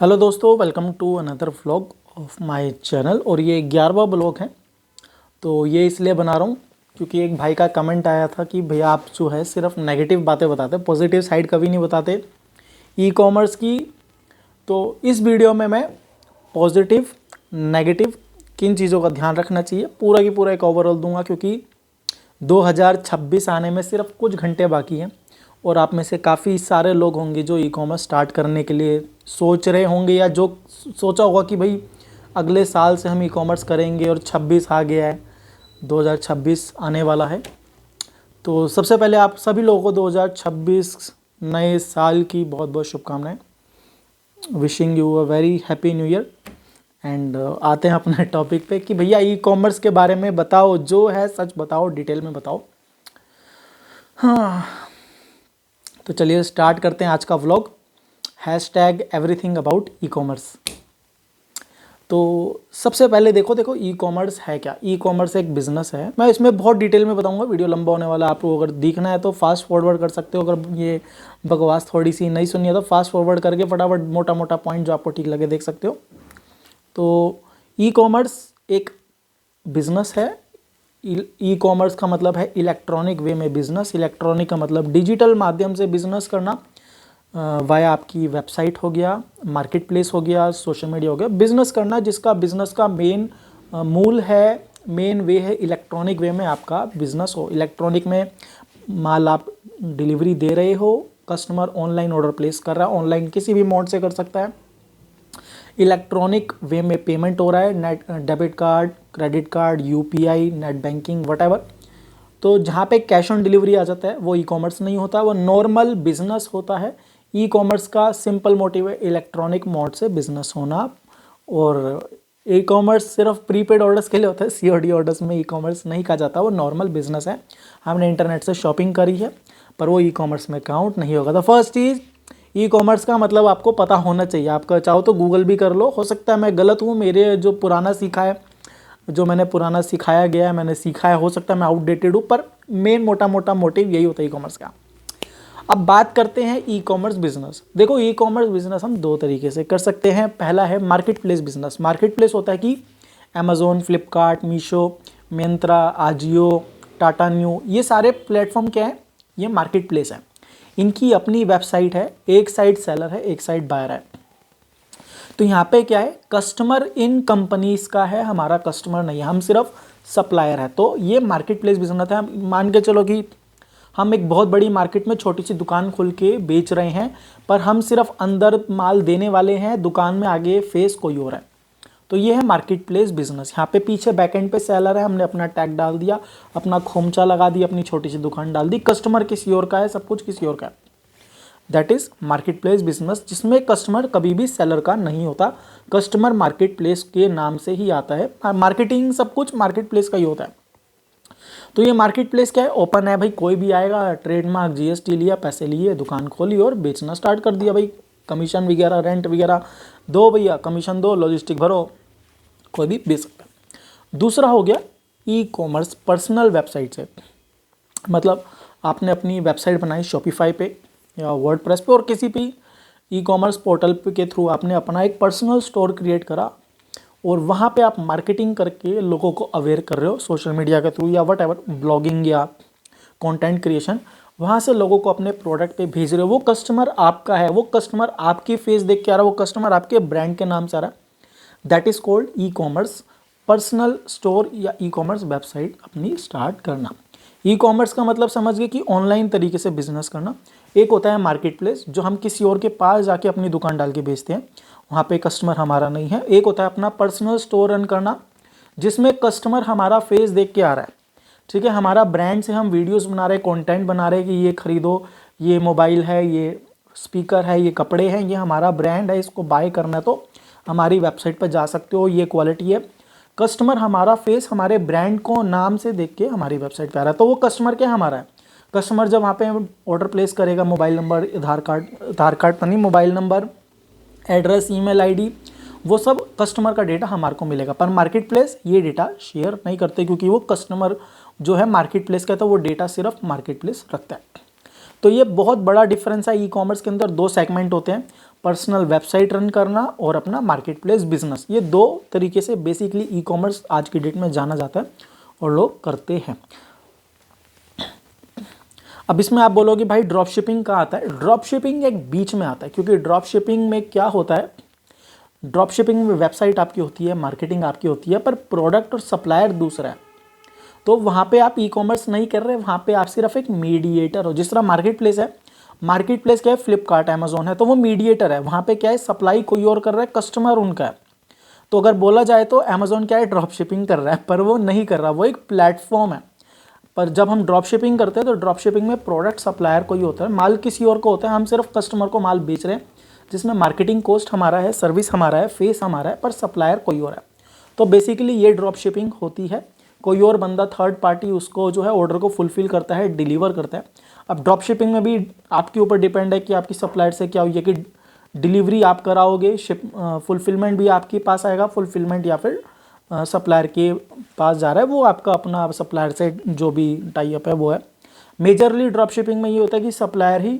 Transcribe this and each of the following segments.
Hello दोस्तों, welcome to another vlog of my channel. और ये 11वां ब्लॉग है। तो ये इसलिए बना रहा हूँ क्योंकि एक भाई का कमेंट आया था कि भैया आप जो है सिर्फ नेगेटिव बातें बताते, पॉजिटिव साइड कभी नहीं बताते ई कॉमर्स की। तो इस वीडियो में मैं पॉजिटिव, नेगेटिव किन चीज़ों का ध्यान रखना चाहिए पूरा की पूरा एक ओवरऑल दूंगा, क्योंकि 2026 आने में सिर्फ कुछ घंटे बाकी हैं और आप में से काफ़ी सारे लोग होंगे जो ई कॉमर्स स्टार्ट करने के लिए सोच रहे होंगे, या जो सोचा होगा कि भाई अगले साल से हम ई कॉमर्स करेंगे और 26 आ गया है, 2026 आने वाला है। तो सबसे पहले आप सभी लोगों को 2026 नए साल की बहुत बहुत शुभकामनाएं। Wishing you a very happy new year. And आते हैं अपने टॉपिक पे कि भैया ई कॉमर्स के बारे में बताओ, जो है सच बताओ, डिटेल में बताओ। हाँ, तो चलिए स्टार्ट करते हैं आज का vlog. Hashtag everything about e commerce. तो सबसे पहले देखो ई कॉमर्स है क्या। ई कॉमर्स एक बिज़नेस है। मैं इसमें बहुत डिटेल में बताऊंगा, वीडियो लंबा होने वाला है। आपको अगर देखना है तो फास्ट फॉरवर्ड कर सकते हो। अगर ये बकवास थोड़ी सी नहीं सुनी है तो फास्ट फॉरवर्ड करके फटाफट मोटा मोटा पॉइंट जो आपको ठीक लगे देख सकते हो। तो ई कॉमर्स एक बिज़नेस है। ई कॉमर्स का मतलब है इलेक्ट्रॉनिक वे में बिज़नेस। इलेक्ट्रॉनिक का मतलब डिजिटल माध्यम से बिज़नेस करना, वाया आपकी वेबसाइट हो गया, मार्केट प्लेस हो गया, सोशल मीडिया हो गया। बिज़नेस करना जिसका बिज़नेस का मेन मूल है, मेन वे है इलेक्ट्रॉनिक वे में आपका बिज़नेस हो। इलेक्ट्रॉनिक में माल आप डिलीवरी दे रहे हो, कस्टमर ऑनलाइन ऑर्डर प्लेस कर रहा है, ऑनलाइन किसी भी मोड से कर सकता है। इलेक्ट्रॉनिक वे में पेमेंट हो रहा है, net debit card, credit card, UPI, net banking, whatever. तो जहाँ पे कैश ऑन डिलीवरी आ जाता है वो ई कॉमर्स नहीं होता, वो नॉर्मल बिजनेस होता है। ई कॉमर्स का सिंपल मोटिव है इलेक्ट्रॉनिक मोड से बिजनेस होना। और ई कॉमर्स सिर्फ प्रीपेड ऑर्डर्स के लिए होता है, सीओडी ऑर्डर्स में ई कॉमर्स नहीं कहा जाता, वो नॉर्मल बिजनेस है। हमने इंटरनेट से शॉपिंग करी है पर वो ई कॉमर्स में काउंट नहीं होगा। तो फर्स्ट चीज़, ई कॉमर्स का मतलब आपको पता होना चाहिए। आपका चाहो तो गूगल भी कर लो, हो सकता है मैं गलत हूँ, मेरे जो पुराना सीखा है, जो मैंने पुराना सिखाया गया है, मैंने सीखा है, हो सकता है मैं आउटडेटेड हूँ, पर मेन मोटा मोटा मोटिव यही होता है ई कॉमर्स का। अब बात करते हैं ई कॉमर्स बिजनेस। देखो ई कॉमर्स बिजनेस हम दो तरीके से कर सकते हैं। पहला है market place business. Market place होता है कि अमेजोन, फ्लिपकार्ट, मीशो, मिंत्रा, आजियो, टाटा न्यू, ये सारे प्लेटफॉर्म क्या है, ये मार्केट प्लेस है। इनकी अपनी वेबसाइट है, एक साइड सेलर है, एक साइड बायर है। तो यहाँ पे क्या है, कस्टमर इन कंपनीज का है, हमारा कस्टमर नहीं है, हम सिर्फ सप्लायर है। तो ये मार्केट प्लेस बिजनेस है। मान के चलो कि हम एक बहुत बड़ी मार्केट में छोटी सी दुकान खोल के बेच रहे हैं, पर हम सिर्फ अंदर माल देने वाले हैं, दुकान में आगे फेस कोई और है। तो ये है मार्केट प्लेस बिजनेस। यहाँ पे पीछे बैकएंड पे सेलर है, हमने अपना टैग डाल दिया, अपना खोमचा लगा दिया, अपनी छोटी सी दुकान डाल दी, कस्टमर किसी और का है, सब कुछ किसी और का है। That is market place business, जिसमें कस्टमर कभी भी सेलर का नहीं होता। कस्टमर मार्केट प्लेस के नाम से ही आता है, मार्केटिंग सब कुछ मार्केट प्लेस का ही होता है। तो ये मार्केट प्लेस क्या है, ओपन है भाई, कोई भी आएगा, ट्रेडमार्क जीएसटी लिया, पैसे लिए, दुकान खोली और बेचना स्टार्ट कर दिया भाई। कमीशन वगैरह, रेंट वगैरह दो भैया, कमीशन दो, लॉजिस्टिक भरो, कोई भी बेच सकता है। दूसरा हो गया ई कॉमर्स पर्सनल वेबसाइट से। मतलब आपने अपनी वेबसाइट बनाई शॉपिफाई पे या वर्डप्रेस पे और किसी भी ई कॉमर्स पोर्टल के थ्रू आपने अपना एक पर्सनल स्टोर क्रिएट करा और वहाँ पे आप मार्केटिंग करके लोगों को अवेयर कर रहे हो सोशल मीडिया के थ्रू या वटएवर, ब्लॉगिंग या कंटेंट क्रिएशन। वहाँ से लोगों को अपने प्रोडक्ट पे भेज रहे हो। वो कस्टमर आपका है, वो कस्टमर आपकी फेस देख के आ रहा है, वो कस्टमर आपके ब्रांड के नाम से आ रहा है। That is called e commerce personal store या ई कॉमर्स वेबसाइट अपनी स्टार्ट करना। ई कॉमर्स का मतलब समझ गए कि ऑनलाइन तरीके से बिजनेस करना। एक होता है मार्केट प्लेस, जो हम किसी और के पास जाके अपनी दुकान डाल के बेचते हैं, वहाँ पे कस्टमर हमारा नहीं है। एक होता है अपना पर्सनल स्टोर रन करना, जिसमें कस्टमर हमारा फेस देख के आ रहा है, ठीक है, हमारा ब्रांड से हम वीडियोस बना रहे हैं, कंटेंट बना रहे हैं कि ये खरीदो, ये मोबाइल है, ये स्पीकर है, ये कपड़े हैं, ये हमारा ब्रांड है, इसको बाय करना है तो हमारी वेबसाइट पर जा सकते हो, ये क्वालिटी है। कस्टमर हमारा फेस हमारे ब्रांड को नाम से देख के हमारी वेबसाइट पे आ रहा है, तो वो कस्टमर क्या हमारा है। कस्टमर जब वहाँ पे ऑर्डर प्लेस करेगा, मोबाइल नंबर, आधार कार्ड तो नहीं, mobile number, address, email ID, वो सब कस्टमर का डेटा हमारे को मिलेगा। पर मार्केट प्लेस ये डेटा शेयर नहीं करते, क्योंकि वो कस्टमर जो है मार्केट प्लेस का, तो वो डेटा सिर्फ मार्केट प्लेस रखता है। तो ये बहुत बड़ा डिफरेंस है। ई कॉमर्स के अंदर दो सेगमेंट होते हैं, पर्सनल वेबसाइट रन करना और अपना मार्केट प्लेस बिजनेस। ये दो तरीके से बेसिकली ई कॉमर्स आज की डेट में जाना जाता है और लोग करते हैं। अब इसमें आप बोलोगे भाई ड्रॉप शिपिंग कहाँ आता है? ड्रॉप शिपिंग एक बीच में आता है, क्योंकि ड्रॉप शिपिंग में क्या होता है, ड्रॉप शिपिंग में वेबसाइट आपकी होती है, मार्केटिंग आपकी होती है, पर प्रोडक्ट और सप्लायर दूसरा है। तो वहाँ पे आप ई कॉमर्स नहीं कर रहे, वहाँ पे आप सिर्फ एक मीडिएटर हो। जिस तरह मार्केट प्लेस है, मार्केट प्लेस क्या है, फ्लिपकार्ट अमेजोन है, तो वो मीडिएटर है। वहाँ पे क्या है, सप्लाई कोई और कर रहा है, कस्टमर उनका है। तो अगर बोला जाए तो अमेजोन क्या है, ड्रॉप शिपिंग कर रहा है, पर वो नहीं कर रहा, वो एक प्लेटफॉर्म है। पर जब हम ड्रॉप शिपिंग करते हैं तो ड्रॉप शिपिंग में प्रोडक्ट सप्लायर कोई होता है, माल किसी और को होता है, हम सिर्फ कस्टमर को माल बेच रहे हैं, जिसमें मार्केटिंग कॉस्ट हमारा है, सर्विस हमारा है, फेस हमारा है, पर सप्लायर कोई और है। तो बेसिकली ये ड्रॉप शिपिंग होती है। कोई और बंदा थर्ड पार्टी उसको जो है ऑर्डर को फुलफिल करता है, डिलीवर करता है। अब ड्रॉप शिपिंग में भी आपके ऊपर डिपेंड है कि आपकी सप्लायर से क्या हुई है, कि डिलीवरी आप कराओगे, फुलफिलमेंट भी आपके पास आएगा, फुलफिलमेंट या फिर सप्लायर के पास जा रहा है, वो आपका अपना सप्लायर से जो भी टाई अप है वो है। मेजरली ड्रॉप शिपिंग में ये होता है कि सप्लायर ही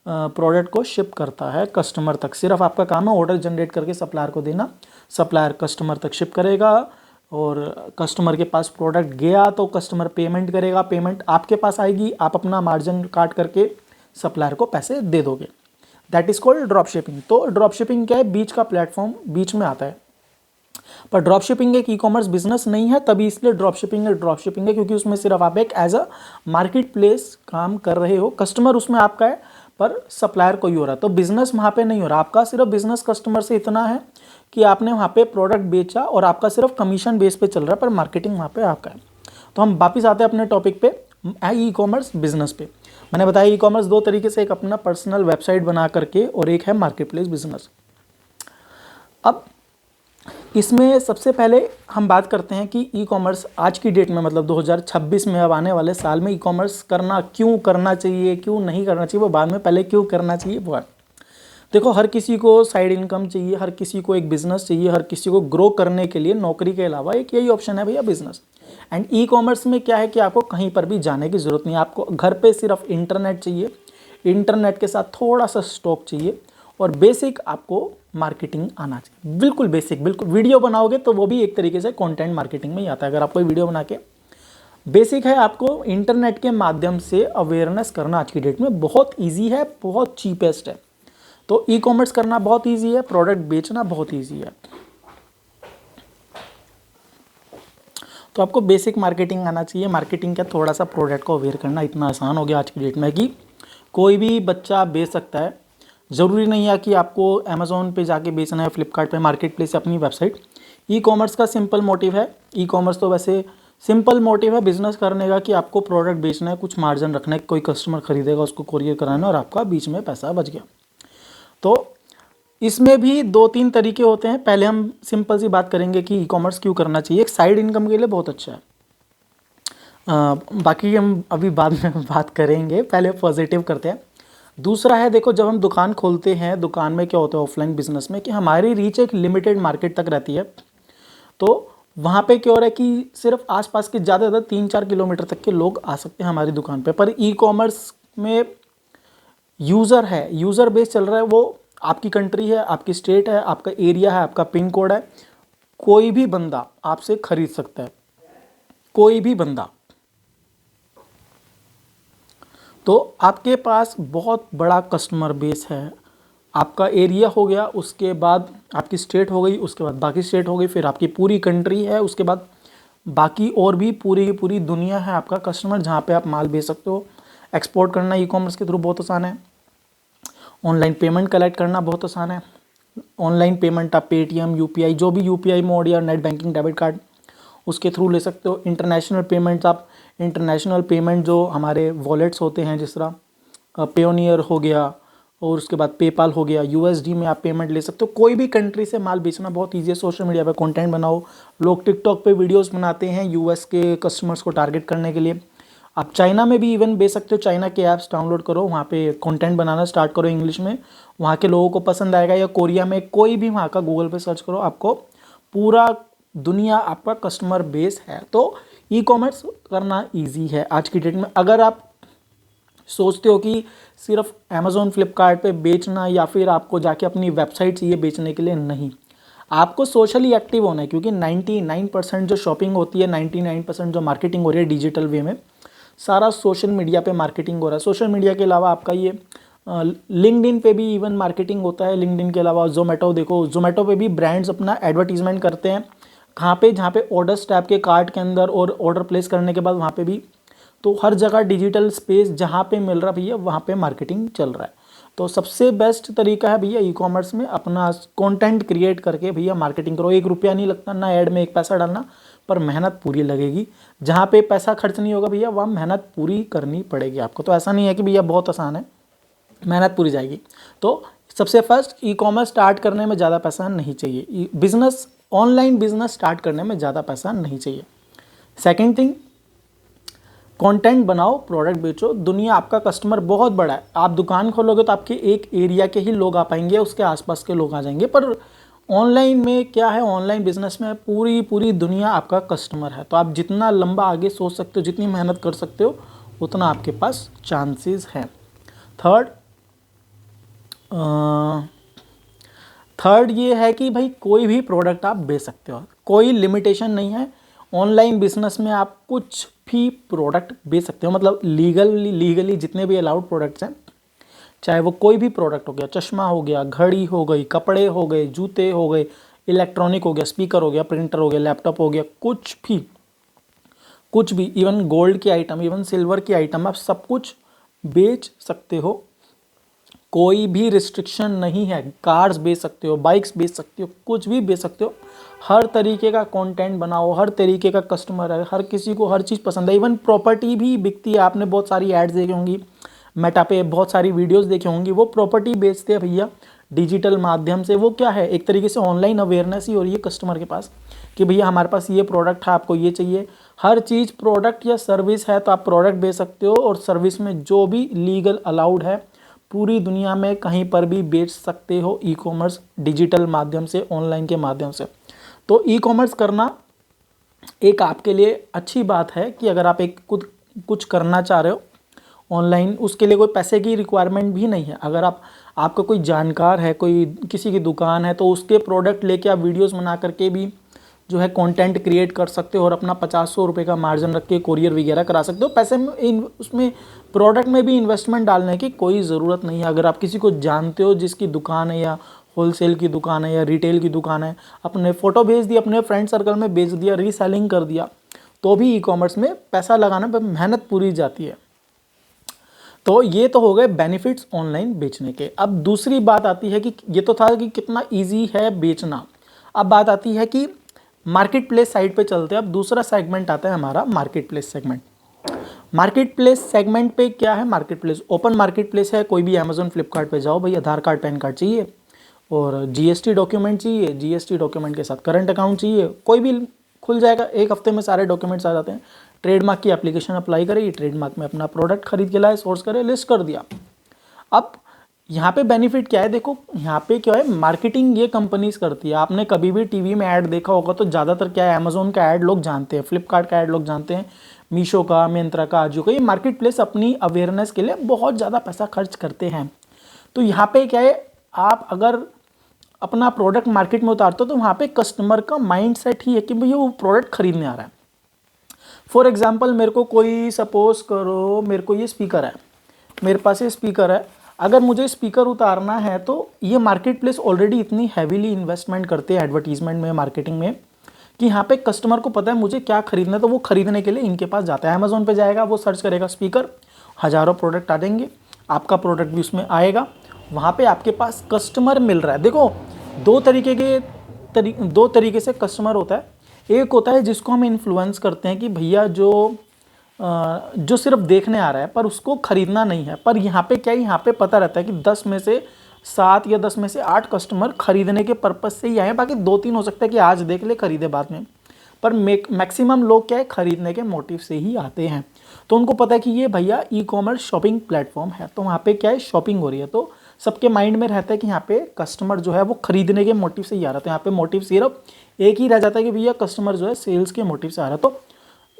प्रोडक्ट को शिप करता है कस्टमर तक। सिर्फ आपका काम है ऑर्डर जनरेट करके सप्लायर को देना, सप्लायर कस्टमर तक शिप करेगा, और कस्टमर के पास प्रोडक्ट गया तो कस्टमर पेमेंट करेगा, पेमेंट आपके पास आएगी, आप अपना मार्जिन काट करके सप्लायर को पैसे दे दोगे। That is called drop shipping. तो ड्रॉप शिपिंग क्या है, बीच का प्लेटफॉर्म, बीच में आता है। पर ड्रॉप शिपिंग एक ई कॉमर्स बिजनेस नहीं है, तभी इसलिए ड्रॉप शिपिंग है, क्योंकि उसमें सिर्फ आप एक एज अ मार्केट प्लेस काम कर रहे हो, कस्टमर उसमें आपका है पर सप्लायर कोई हो रहा है। तो बिजनेस वहाँ पे नहीं हो रहा, आपका सिर्फ बिजनेस कस्टमर से इतना है कि आपने वहाँ पे प्रोडक्ट बेचा और आपका सिर्फ कमीशन बेस पे चल रहा है, पर मार्केटिंग वहाँ पे आपका है। तो हम वापिस आते हैं अपने टॉपिक पे, ई कॉमर्स बिजनेस पे। मैंने बताया ई कॉमर्स दो तरीके से, एक अपना पर्सनल वेबसाइट बना करके और एक है मार्केट प्लेस बिजनेस। अब इसमें सबसे पहले हम बात करते हैं कि ई कॉमर्स आज की डेट में, मतलब 2026 में, अब आने वाले साल में ई कॉमर्स करना क्यों करना चाहिए, क्यों नहीं करना चाहिए वो बाद में, पहले क्यों करना चाहिए वो है। देखो, हर किसी को साइड इनकम चाहिए, हर किसी को एक बिजनेस चाहिए, हर किसी को ग्रो करने के लिए नौकरी के अलावा एक यही ऑप्शन है भैया, बिजनेस। एंड ई कॉमर्स में क्या है कि आपको कहीं पर भी जाने की ज़रूरत नहीं है, आपको घर पे सिर्फ इंटरनेट चाहिए, इंटरनेट के साथ थोड़ा सा स्टॉक चाहिए, और बेसिक आपको मार्केटिंग आना चाहिए, बिल्कुल बेसिक। बिल्कुल वीडियो बनाओगे तो वो भी एक तरीके से कंटेंट मार्केटिंग में ही आता है। अगर आप कोई वीडियो बना के, बेसिक है आपको इंटरनेट के माध्यम से अवेयरनेस करना आज की डेट में बहुत ईजी है, बहुत चीपेस्ट है। तो ई कॉमर्स करना बहुत ईजी है, प्रोडक्ट बेचना बहुत ईजी है। तो आपको बेसिक मार्केटिंग आना चाहिए। मार्केटिंग क्या, थोड़ा सा प्रोडक्ट को अवेयर करना इतना आसान हो गया आज की डेट में कि कोई भी बच्चा बेच सकता है। ज़रूरी नहीं है कि आपको अमेज़ॉन पे जाके बेचना है, फ्लिपकार्ट पे, मार्केट प्लेस, अपनी वेबसाइट। ई कॉमर्स का सिंपल मोटिव है, ई कॉमर्स तो वैसे सिंपल मोटिव है बिजनेस करने का, कि आपको प्रोडक्ट बेचना है, कुछ मार्जिन रखना है, कोई कस्टमर खरीदेगा, उसको कोरियर कराना है और आपका बीच में पैसा बच गया। तो इसमें भी दो तीन तरीके होते हैं। पहले हम सिंपल सी बात करेंगे कि ई कॉमर्स क्यों करना चाहिए। एक साइड इनकम के लिए बहुत अच्छा है, बाकी हम अभी बाद में बात करेंगे, पहले पॉजिटिव करते हैं। दूसरा है, देखो, जब हम दुकान खोलते हैं, दुकान में क्या होता है ऑफलाइन बिजनेस में, कि हमारी रीच एक लिमिटेड मार्केट तक रहती है। तो वहाँ पे क्या हो रहा है कि सिर्फ आसपास के ज़्यादा से ज़्यादा 3-4 किलोमीटर तक के लोग आ सकते हैं हमारी दुकान पे। पर ई कॉमर्स में यूज़र है, यूज़र बेस चल रहा है, वो आपकी कंट्री है, आपकी स्टेट है, आपका एरिया है, आपका पिन कोड है, कोई भी बंदा आपसे खरीद सकता है, कोई भी बंदा। तो आपके पास बहुत बड़ा कस्टमर बेस है। आपका एरिया हो गया, उसके बाद आपकी स्टेट हो गई, उसके बाद बाकी स्टेट हो गई, फिर आपकी पूरी कंट्री है, उसके बाद बाकी और भी पूरी की पूरी दुनिया है आपका कस्टमर, जहाँ पे आप माल बेच सकते हो। एक्सपोर्ट करना ई कॉमर्स के थ्रू बहुत आसान है। ऑनलाइन पेमेंट कलेक्ट करना बहुत आसान है। ऑनलाइन पेमेंट आप पेटीएम, यूपीआई, जो भी यूपीआई मोड या नेट बैंकिंग, डेबिट कार्ड, उसके थ्रू ले सकते हो। इंटरनेशनल पेमेंट्स, आप इंटरनेशनल पेमेंट जो हमारे वॉलेट्स होते हैं, जिस तरह पेयोनियर हो गया और उसके बाद पेपाल हो गया, यूएसडी में आप पेमेंट ले सकते हो। कोई भी कंट्री से माल बेचना बहुत ईजी है। सोशल मीडिया पे कंटेंट बनाओ, लोग टिकटॉक पे वीडियोस बनाते हैं यूएस के कस्टमर्स को टारगेट करने के लिए। आप चाइना में भी इवन बेच सकते हो, चाइना के ऐप्स डाउनलोड करो, वहाँ पे कंटेंट बनाना स्टार्ट करो इंग्लिश में, वहाँ के लोगों को पसंद आएगा। या कोरिया में, कोई भी वहाँ का गूगल पे सर्च करो, आपको पूरा दुनिया आपका कस्टमर बेस है। तो ई कॉमर्स करना ईजी है आज की डेट में। अगर आप सोचते हो कि सिर्फ अमेज़ॉन फ्लिपकार्ट पे बेचना या फिर आपको जाके अपनी वेबसाइट चाहिए बेचने के लिए, नहीं, आपको सोशली एक्टिव होना है, क्योंकि 99% जो शॉपिंग होती है, 99% जो मार्केटिंग हो रही है डिजिटल वे में, सारा सोशल मीडिया पे मार्केटिंग हो रहा है। सोशल मीडिया के अलावा आपका ये लिंक्डइन पे भी इवन मार्केटिंग होता है। लिंक्डइन के अलावा जोमेटो देखो, जोमेटो पे भी ब्रांड्स अपना एडवर्टीजमेंट करते हैं, कहाँ पे, जहाँ पे ऑर्डर्स टैब के कार्ट के अंदर और ऑर्डर प्लेस करने के बाद वहाँ पे भी, तो हर जगह डिजिटल स्पेस जहाँ पे मिल रहा भैया वहाँ पे मार्केटिंग चल रहा है। तो सबसे बेस्ट तरीका है भैया ई कॉमर्स में अपना कंटेंट क्रिएट करके भैया मार्केटिंग करो। 1 रुपया नहीं लगता ना ऐड में 1 पैसा डालना, पर मेहनत पूरी लगेगी। जहाँ पे पैसा खर्च नहीं होगा भैया वहाँ मेहनत पूरी करनी पड़ेगी आपको। तो ऐसा नहीं है कि भैया बहुत आसान है, मेहनत पूरी जाएगी। तो सबसे फर्स्ट ई कॉमर्स स्टार्ट करने में ज़्यादा पैसा नहीं चाहिए। बिजनेस, ऑनलाइन बिजनेस स्टार्ट करने में ज़्यादा पैसा नहीं चाहिए। सेकेंड थिंग, कंटेंट बनाओ, प्रोडक्ट बेचो। दुनिया, आपका कस्टमर बहुत बड़ा है। आप दुकान खोलोगे तो आपके एक एरिया के ही लोग आ पाएंगे, उसके आसपास के लोग आ जाएंगे। पर ऑनलाइन में क्या है, ऑनलाइन बिजनेस में पूरी पूरी दुनिया आपका कस्टमर है। तो आप जितना लंबा आगे सोच सकते हो, जितनी मेहनत कर सकते हो, उतना आपके पास चांसेस हैं। थर्ड ये है कि भाई कोई भी प्रोडक्ट आप बेच सकते हो, कोई लिमिटेशन नहीं है। ऑनलाइन बिजनेस में आप कुछ भी प्रोडक्ट बेच सकते हो, मतलब लीगली जितने भी अलाउड प्रोडक्ट्स हैं, चाहे वो कोई भी प्रोडक्ट हो गया, चश्मा हो गया, घड़ी हो गई, कपड़े हो गए, जूते हो गए, इलेक्ट्रॉनिक हो गया, स्पीकर हो गया, प्रिंटर हो गया, लैपटॉप हो गया, कुछ भी, इवन गोल्ड की आइटम, इवन सिल्वर की आइटम, आप सब कुछ बेच सकते हो। कोई भी रिस्ट्रिक्शन नहीं है। कार्स बेच सकते हो, बाइक्स बेच सकते हो, कुछ भी बेच सकते हो। हर तरीके का कंटेंट बनाओ, हर तरीके का कस्टमर है, हर किसी को हर चीज़ पसंद है। इवन प्रॉपर्टी भी बिकती है। आपने बहुत सारी एड्स देखी होंगी, मेटा पे बहुत सारी वीडियोस देखी होंगी, वो प्रॉपर्टी बेचते हैं भैया डिजिटल माध्यम से। वो क्या है, एक तरीके से ऑनलाइन अवेयरनेस ही हो रही है कस्टमर के पास कि भैया हमारे पास ये प्रोडक्ट है, आपको ये चाहिए। हर चीज़ प्रोडक्ट या सर्विस है, तो आप प्रोडक्ट बेच सकते हो, और सर्विस में जो भी लीगल अलाउड है पूरी दुनिया में कहीं पर भी बेच सकते हो ई कॉमर्स, डिजिटल माध्यम से, ऑनलाइन के माध्यम से। तो ई कॉमर्स करना एक आपके लिए अच्छी बात है कि अगर आप एक कुछ करना चाह रहे हो ऑनलाइन, उसके लिए कोई पैसे की रिक्वायरमेंट भी नहीं है। अगर आपका कोई जानकार है, कोई किसी की दुकान है, तो उसके प्रोडक्ट लेके आप वीडियोस बना करके भी जो है कंटेंट क्रिएट कर सकते हो और अपना 50-100 रुपये का मार्जिन रख के कोरियर वगैरह करा सकते हो। पैसे में उसमें प्रोडक्ट में भी इन्वेस्टमेंट डालने की कोई ज़रूरत नहीं है। अगर आप किसी को जानते हो जिसकी दुकान है, या होलसेल की दुकान है, या रिटेल की दुकान है, अपने फ़ोटो भेज दिया, अपने फ्रेंड सर्कल में बेच दिया, रीसेलिंग कर दिया, तो भी ई कॉमर्स में पैसा लगाने पर मेहनत पूरी जाती है। तो ये तो हो गए बेनिफिट्स ऑनलाइन बेचने के। अब दूसरी बात आती है कि ये तो था कि कितना ईजी है बेचना। अब बात आती है कि मार्केट प्लेस साइड पे चलते हैं। अब दूसरा सेगमेंट आता है हमारा market place segment. Market place segment पे क्या है, market place open market place है। कोई भी अमेजोन फ्लिपकार्ट पे जाओ भाई, आधार कार्ड पैन कार्ड चाहिए और जीएसटी डॉक्यूमेंट चाहिए, जीएसटी डॉक्यूमेंट के साथ करंट अकाउंट चाहिए, कोई भी खुल जाएगा। एक हफ्ते में सारे डॉक्यूमेंट्स आ जाते हैं। ट्रेडमार्क की एप्लीकेशन अप्लाई करेगी, ट्रेडमार्क में अपना प्रोडक्ट खरीद के लाए, सोर्स करे, लिस्ट कर दिया। अब यहाँ पे बेनिफिट क्या है, देखो यहाँ पे क्या है, मार्केटिंग ये कंपनीज करती है। आपने कभी भी टीवी में ऐड देखा होगा तो ज़्यादातर क्या है, अमेजोन का ऐड लोग जानते हैं, फ्लिपकार्ट का ऐड लोग जानते हैं, मीशो का, मिंत्रा का, आजियो का। ये मार्केट प्लेस अपनी अवेयरनेस के लिए बहुत ज़्यादा पैसा खर्च करते हैं। तो यहाँ पे क्या है, आप अगर अपना प्रोडक्ट मार्केट में उतारते हो तो वहाँ पे कस्टमर का माइंड सेट ही है कि भैया वो प्रोडक्ट खरीदने आ रहा है। फॉर एग्जाम्पल, मेरे को कोई सपोज करो, मेरे को ये स्पीकर है, मेरे पास ये स्पीकर है। अगर मुझे स्पीकर उतारना है तो ये मार्केट प्लेस ऑलरेडी इतनी हैवीली इन्वेस्टमेंट करते हैं एडवर्टीजमेंट में, मार्केटिंग में, कि यहाँ पे कस्टमर को पता है मुझे क्या खरीदना है, तो वो खरीदने के लिए इनके पास जाता है। अमेजोन पे जाएगा, वो सर्च करेगा स्पीकर, हज़ारों प्रोडक्ट आ जाएंगे, आपका प्रोडक्ट भी उसमें आएगा। वहाँ पे आपके पास कस्टमर मिल रहा है। देखो दो तरीके से कस्टमर होता है। एक होता है जिसको हम इन्फ्लुएंस करते हैं कि भैया जो सिर्फ देखने आ रहा है पर उसको खरीदना नहीं है। पर यहाँ पे क्या है, यहाँ पे पता रहता है कि 10 में से 7 या 10 में से 8 कस्टमर खरीदने के पर्पज से ही आए, बाकी 2-3 हो सकता है कि आज देख ले, खरीदे बाद में। पर मैक्सिमम लोग क्या है, खरीदने के मोटिव से ही आते हैं। तो उनको पता है कि ये भैया ई कॉमर्स शॉपिंग प्लेटफॉर्म है, तो वहाँ पे क्या है, शॉपिंग हो रही है। तो सबके माइंड में रहता है कि यहाँ पे कस्टमर जो है वो खरीदने के मोटिव से ही आ रहा है। तो यहाँ पे मोटिव सिर्फ एक ही रह जाता है कि भैया कस्टमर जो है सेल्स के मोटिव से आ रहा है। तो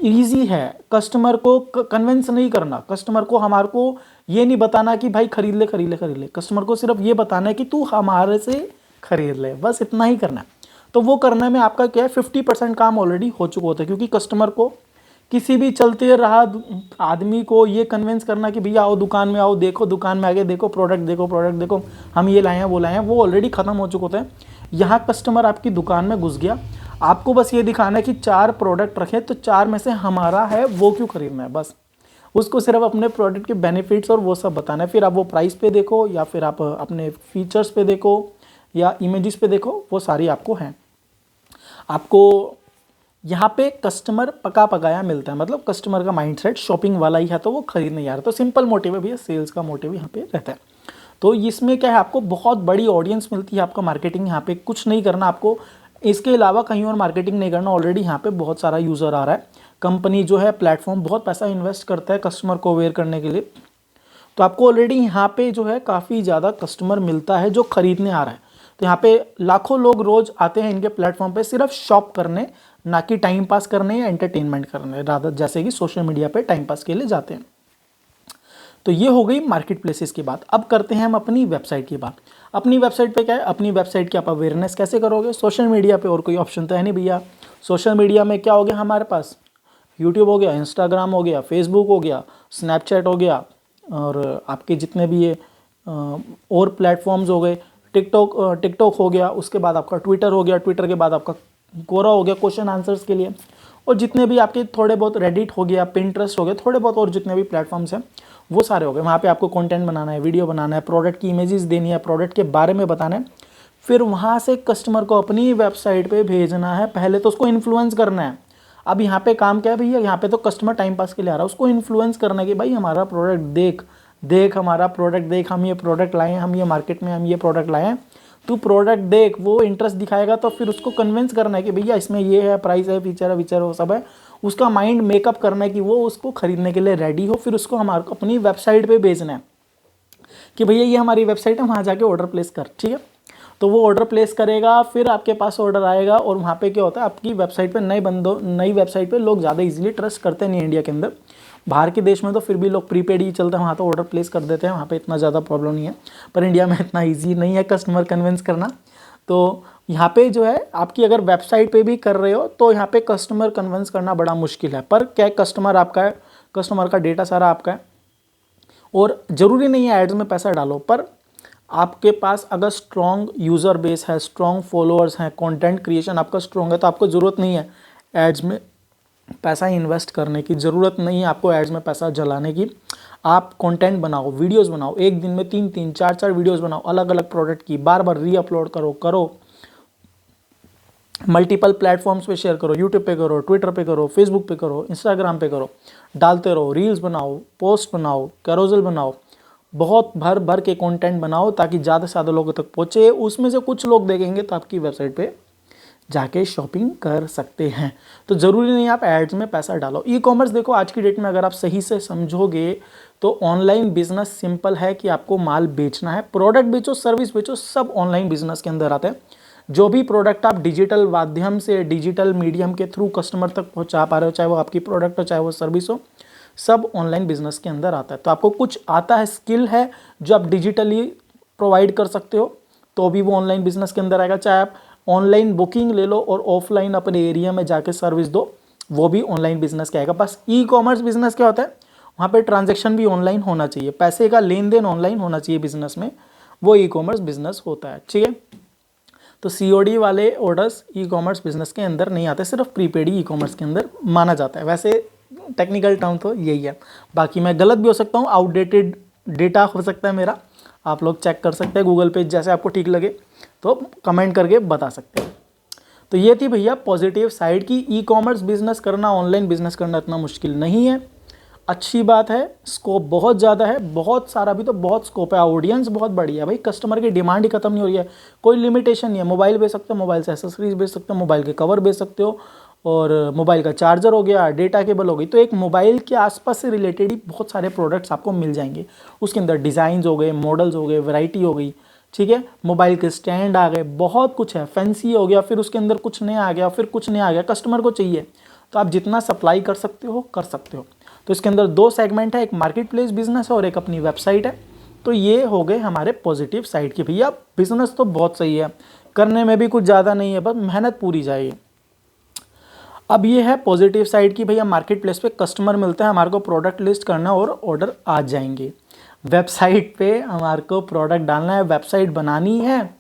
ईजी है, कस्टमर को कन्विंस नहीं करना, कस्टमर को हमारे को ये नहीं बताना कि भाई खरीद ले खरीद ले खरीद ले, कस्टमर को सिर्फ ये बताना है कि तू हमारे से खरीद ले, बस इतना ही करना है। तो वो करने में आपका क्या है 50% काम ऑलरेडी हो चुका होता है, क्योंकि कस्टमर को किसी भी चलते रहा आदमी को ये कन्विंस करना कि भैया आओ दुकान में आओ, देखो दुकान में आगे देखो प्रोडक्ट देखो हम ये लाए हैं वो लाए हैं, वो ऑलरेडी ख़त्म हो चुका होता है। यहाँ कस्टमर आपकी दुकान में घुस गया, आपको बस ये दिखाना है कि 4 प्रोडक्ट रखे तो 4 में से हमारा है वो क्यों खरीदना है, बस उसको सिर्फ अपने प्रोडक्ट के बेनिफिट्स और वो सब बताना है। फिर आप वो प्राइस पे देखो या फिर आप अपने फीचर्स पे देखो या इमेजेस पे देखो, वो सारी आपको हैं। आपको यहाँ पे कस्टमर पका पकाया मिलता है, मतलब कस्टमर का माइंडसेट शॉपिंग वाला ही है, तो वो खरीद नहीं आ रहा, तो सिंपल मोटिव है भैया, सेल्स का मोटिव यहाँ पे रहता है। तो इसमें क्या है, आपको बहुत बड़ी ऑडियंस मिलती है, आपका मार्केटिंग यहाँ पे कुछ नहीं करना, आपको इसके अलावा कहीं और मार्केटिंग नहीं करना, ऑलरेडी यहाँ पे बहुत सारा यूज़र आ रहा है। कंपनी जो है प्लेटफॉर्म बहुत पैसा इन्वेस्ट करता है कस्टमर को अवेयर करने के लिए, तो आपको ऑलरेडी यहाँ पे जो है काफ़ी ज़्यादा कस्टमर मिलता है जो खरीदने आ रहा है। तो यहाँ पे लाखों लोग रोज आते हैं इनके प्लेटफॉर्म पे सिर्फ शॉप करने, ना कि टाइम पास करने या एंटरटेनमेंट करने, रादर जैसे कि सोशल मीडिया पे टाइम पास के लिए जाते हैं। तो ये हो गई मार्केट प्लेसेस की बात। अब करते हैं हम अपनी वेबसाइट की बात। अपनी वेबसाइट पे क्या है, अपनी वेबसाइट की आप अवेयरनेस कैसे करोगे, सोशल मीडिया पे और कोई ऑप्शन तो है नहीं भैया। सोशल मीडिया में क्या हो गया हमारे पास, यूट्यूब हो गया, इंस्टाग्राम हो गया, फेसबुक हो गया, स्नैपचैट हो गया, और आपके जितने भी ये और प्लेटफॉर्म्स हो गए, टिकटॉक हो गया, उसके बाद आपका ट्विटर हो गया, ट्विटर के बाद आपका कोरा हो गया क्वेश्चन आंसर्स के लिए, और जितने भी आपके थोड़े बहुत रेडिट हो गया, पिंटरेस्ट हो गया, थोड़े बहुत और जितने भी प्लेटफॉर्म्स हैं वो सारे हो गए। वहाँ पे आपको कंटेंट बनाना है, वीडियो बनाना है, प्रोडक्ट की इमेजेस देनी है, प्रोडक्ट के बारे में बताना है, फिर वहाँ से कस्टमर को अपनी वेबसाइट पे भेजना है। पहले तो उसको इन्फ्लुएंस करना है। अब यहाँ पे काम क्या है भैया, यहाँ पे तो कस्टमर टाइम पास के लिए आ रहा है, उसको इन्फ्लुएंस करना है कि भाई हमारा प्रोडक्ट देख हमारा प्रोडक्ट देख, हम ये प्रोडक्ट लाए हैं, हम ये मार्केट में हम ये प्रोडक्ट लाए हैं, तू प्रोडक्ट देख। वो इंटरेस्ट दिखाएगा तो फिर उसको कन्विंस करना है कि भैया इसमें ये है, प्राइस है, फीचर वो सब है, उसका माइंड मेकअप करना है कि वो उसको खरीदने के लिए रेडी हो। फिर उसको हमारे को अपनी वेबसाइट पे भेजना है कि भैया ये हमारी वेबसाइट है, वहाँ जाके ऑर्डर प्लेस कर, ठीक है। तो वो ऑर्डर प्लेस करेगा, फिर आपके पास ऑर्डर आएगा, और वहाँ पे क्या होता है, आपकी वेबसाइट पे नई वेबसाइट पे लोग ज़्यादा इजीली ट्रस्ट करते नहीं इंडिया के अंदर। बाहर के देश में तो फिर भी लोग प्रीपेड ही चलता है, वहाँ तो ऑर्डर प्लेस कर देते हैं, वहाँ पे इतना ज़्यादा प्रॉब्लम नहीं है, पर इंडिया में इतना ईजी नहीं है कस्टमर कन्विंस करना। तो यहाँ पे जो है आपकी अगर वेबसाइट पे भी कर रहे हो तो यहाँ पे कस्टमर कन्विंस करना बड़ा मुश्किल है, पर क्या कस्टमर आपका है, कस्टमर का डेटा सारा आपका है, और ज़रूरी नहीं है एड्स में पैसा डालो, पर आपके पास अगर स्ट्रॉन्ग यूज़र बेस है, स्ट्रॉन्ग फॉलोअर्स हैं, कंटेंट क्रिएशन आपका स्ट्रॉन्ग है, तो आपको ज़रूरत नहीं है एड्स में पैसा इन्वेस्ट करने की, ज़रूरत नहीं है आपको एड्स में पैसा जलाने की। आप कंटेंट बनाओ, वीडियोस बनाओ, एक दिन में 3-3, 4-4 वीडियोस बनाओ अलग अलग प्रोडक्ट की, बार बार रीअपलोड करो, मल्टीपल प्लेटफॉर्म्स पे शेयर करो, यूट्यूब पे करो, ट्विटर पे करो, फेसबुक पे करो, इंस्टाग्राम पे करो, डालते रहो, रील्स बनाओ, पोस्ट बनाओ, कैरोसेल बनाओ, बहुत भर भर के कंटेंट बनाओ ताकि ज़्यादा से ज़्यादा लोगों तक पहुँचे। उसमें से कुछ लोग देखेंगे तो आपकी वेबसाइट पे जाके शॉपिंग कर सकते हैं। तो ज़रूरी नहीं आप एड्स में पैसा डालो। ई कॉमर्स देखो आज की डेट में अगर आप सही से समझोगे तो ऑनलाइन बिजनेस सिंपल है कि आपको माल बेचना है, प्रोडक्ट बेचो, सर्विस बेचो, सब ऑनलाइन बिजनेस के अंदर आते हैं। जो भी प्रोडक्ट आप डिजिटल माध्यम से, डिजिटल मीडियम के थ्रू कस्टमर तक पहुंचा पा रहे हो, चाहे वो आपकी प्रोडक्ट हो चाहे वो सर्विस हो, सब ऑनलाइन बिजनेस के अंदर आता है। तो आपको कुछ आता है, स्किल है जो आप डिजिटली प्रोवाइड कर सकते हो, तो भी वो ऑनलाइन बिजनेस के अंदर आएगा। चाहे आप ऑनलाइन बुकिंग ले लो और ऑफलाइन अपने एरिया में जाके सर्विस दो, वो भी ऑनलाइन बिजनेस के आएगा। बस ई कॉमर्स बिजनेस क्या होता है, वहाँ पे ट्रांजैक्शन भी ऑनलाइन होना चाहिए, पैसे का लेन देन ऑनलाइन होना चाहिए बिजनेस में, वो ई कॉमर्स बिजनेस होता है, ठीक है। तो COD वाले ऑर्डर्स ई कॉमर्स बिजनेस के अंदर नहीं आते, सिर्फ प्रीपेड ही ई कॉमर्स के अंदर माना जाता है। वैसे टेक्निकल टर्म तो यही है, बाकी मैं गलत भी हो सकता हूँ, आउटडेटेड डेटा हो सकता है मेरा, आप लोग चेक कर सकते हैं गूगल पे, जैसे आपको ठीक लगे तो कमेंट करके बता सकते हैं। तो ये थी भैया पॉजिटिव साइड की, ई कॉमर्स बिजनेस करना, ऑनलाइन बिजनेस करना इतना मुश्किल नहीं है, अच्छी बात है, स्कोप बहुत ज़्यादा है, बहुत सारा भी तो बहुत स्कोप है, ऑडियंस बहुत बड़ी है भाई, कस्टमर की डिमांड ही खत्म नहीं हो रही है, कोई लिमिटेशन नहीं है। मोबाइल बेच सकते हो, मोबाइल से एसेसरीज बेच सकते हो, मोबाइल के कवर बेच सकते हो, और मोबाइल का चार्जर हो गया, डेटा केबल हो गई, तो एक मोबाइल के आसपास से रिलेटेड ही बहुत सारे प्रोडक्ट्स आपको मिल जाएंगे। उसके अंदर डिज़ाइंस हो गए, मॉडल्स हो गए, वैरायटी हो गई, ठीक है, मोबाइल के स्टैंड आ गए, बहुत कुछ है, फैंसी हो गया, फिर उसके अंदर कुछ नया आ गया, फिर कुछ नया आ गया, कस्टमर को चाहिए तो आप जितना सप्लाई कर सकते हो कर सकते हो। तो इसके अंदर दो सेगमेंट है, एक मार्केट प्लेस बिजनेस है और एक अपनी वेबसाइट है। तो ये हो गए हमारे पॉजिटिव साइड के। भैया बिजनेस तो बहुत सही है, करने में भी कुछ ज़्यादा नहीं है, बस मेहनत पूरी चाहिए। अब ये है पॉजिटिव साइड की, भैया मार्केट प्लेस पे कस्टमर मिलते हैं, हमारे को प्रोडक्ट लिस्ट करना और ऑर्डर आ जाएंगे। वेबसाइट पे हमारे को प्रोडक्ट डालना है, वेबसाइट बनानी है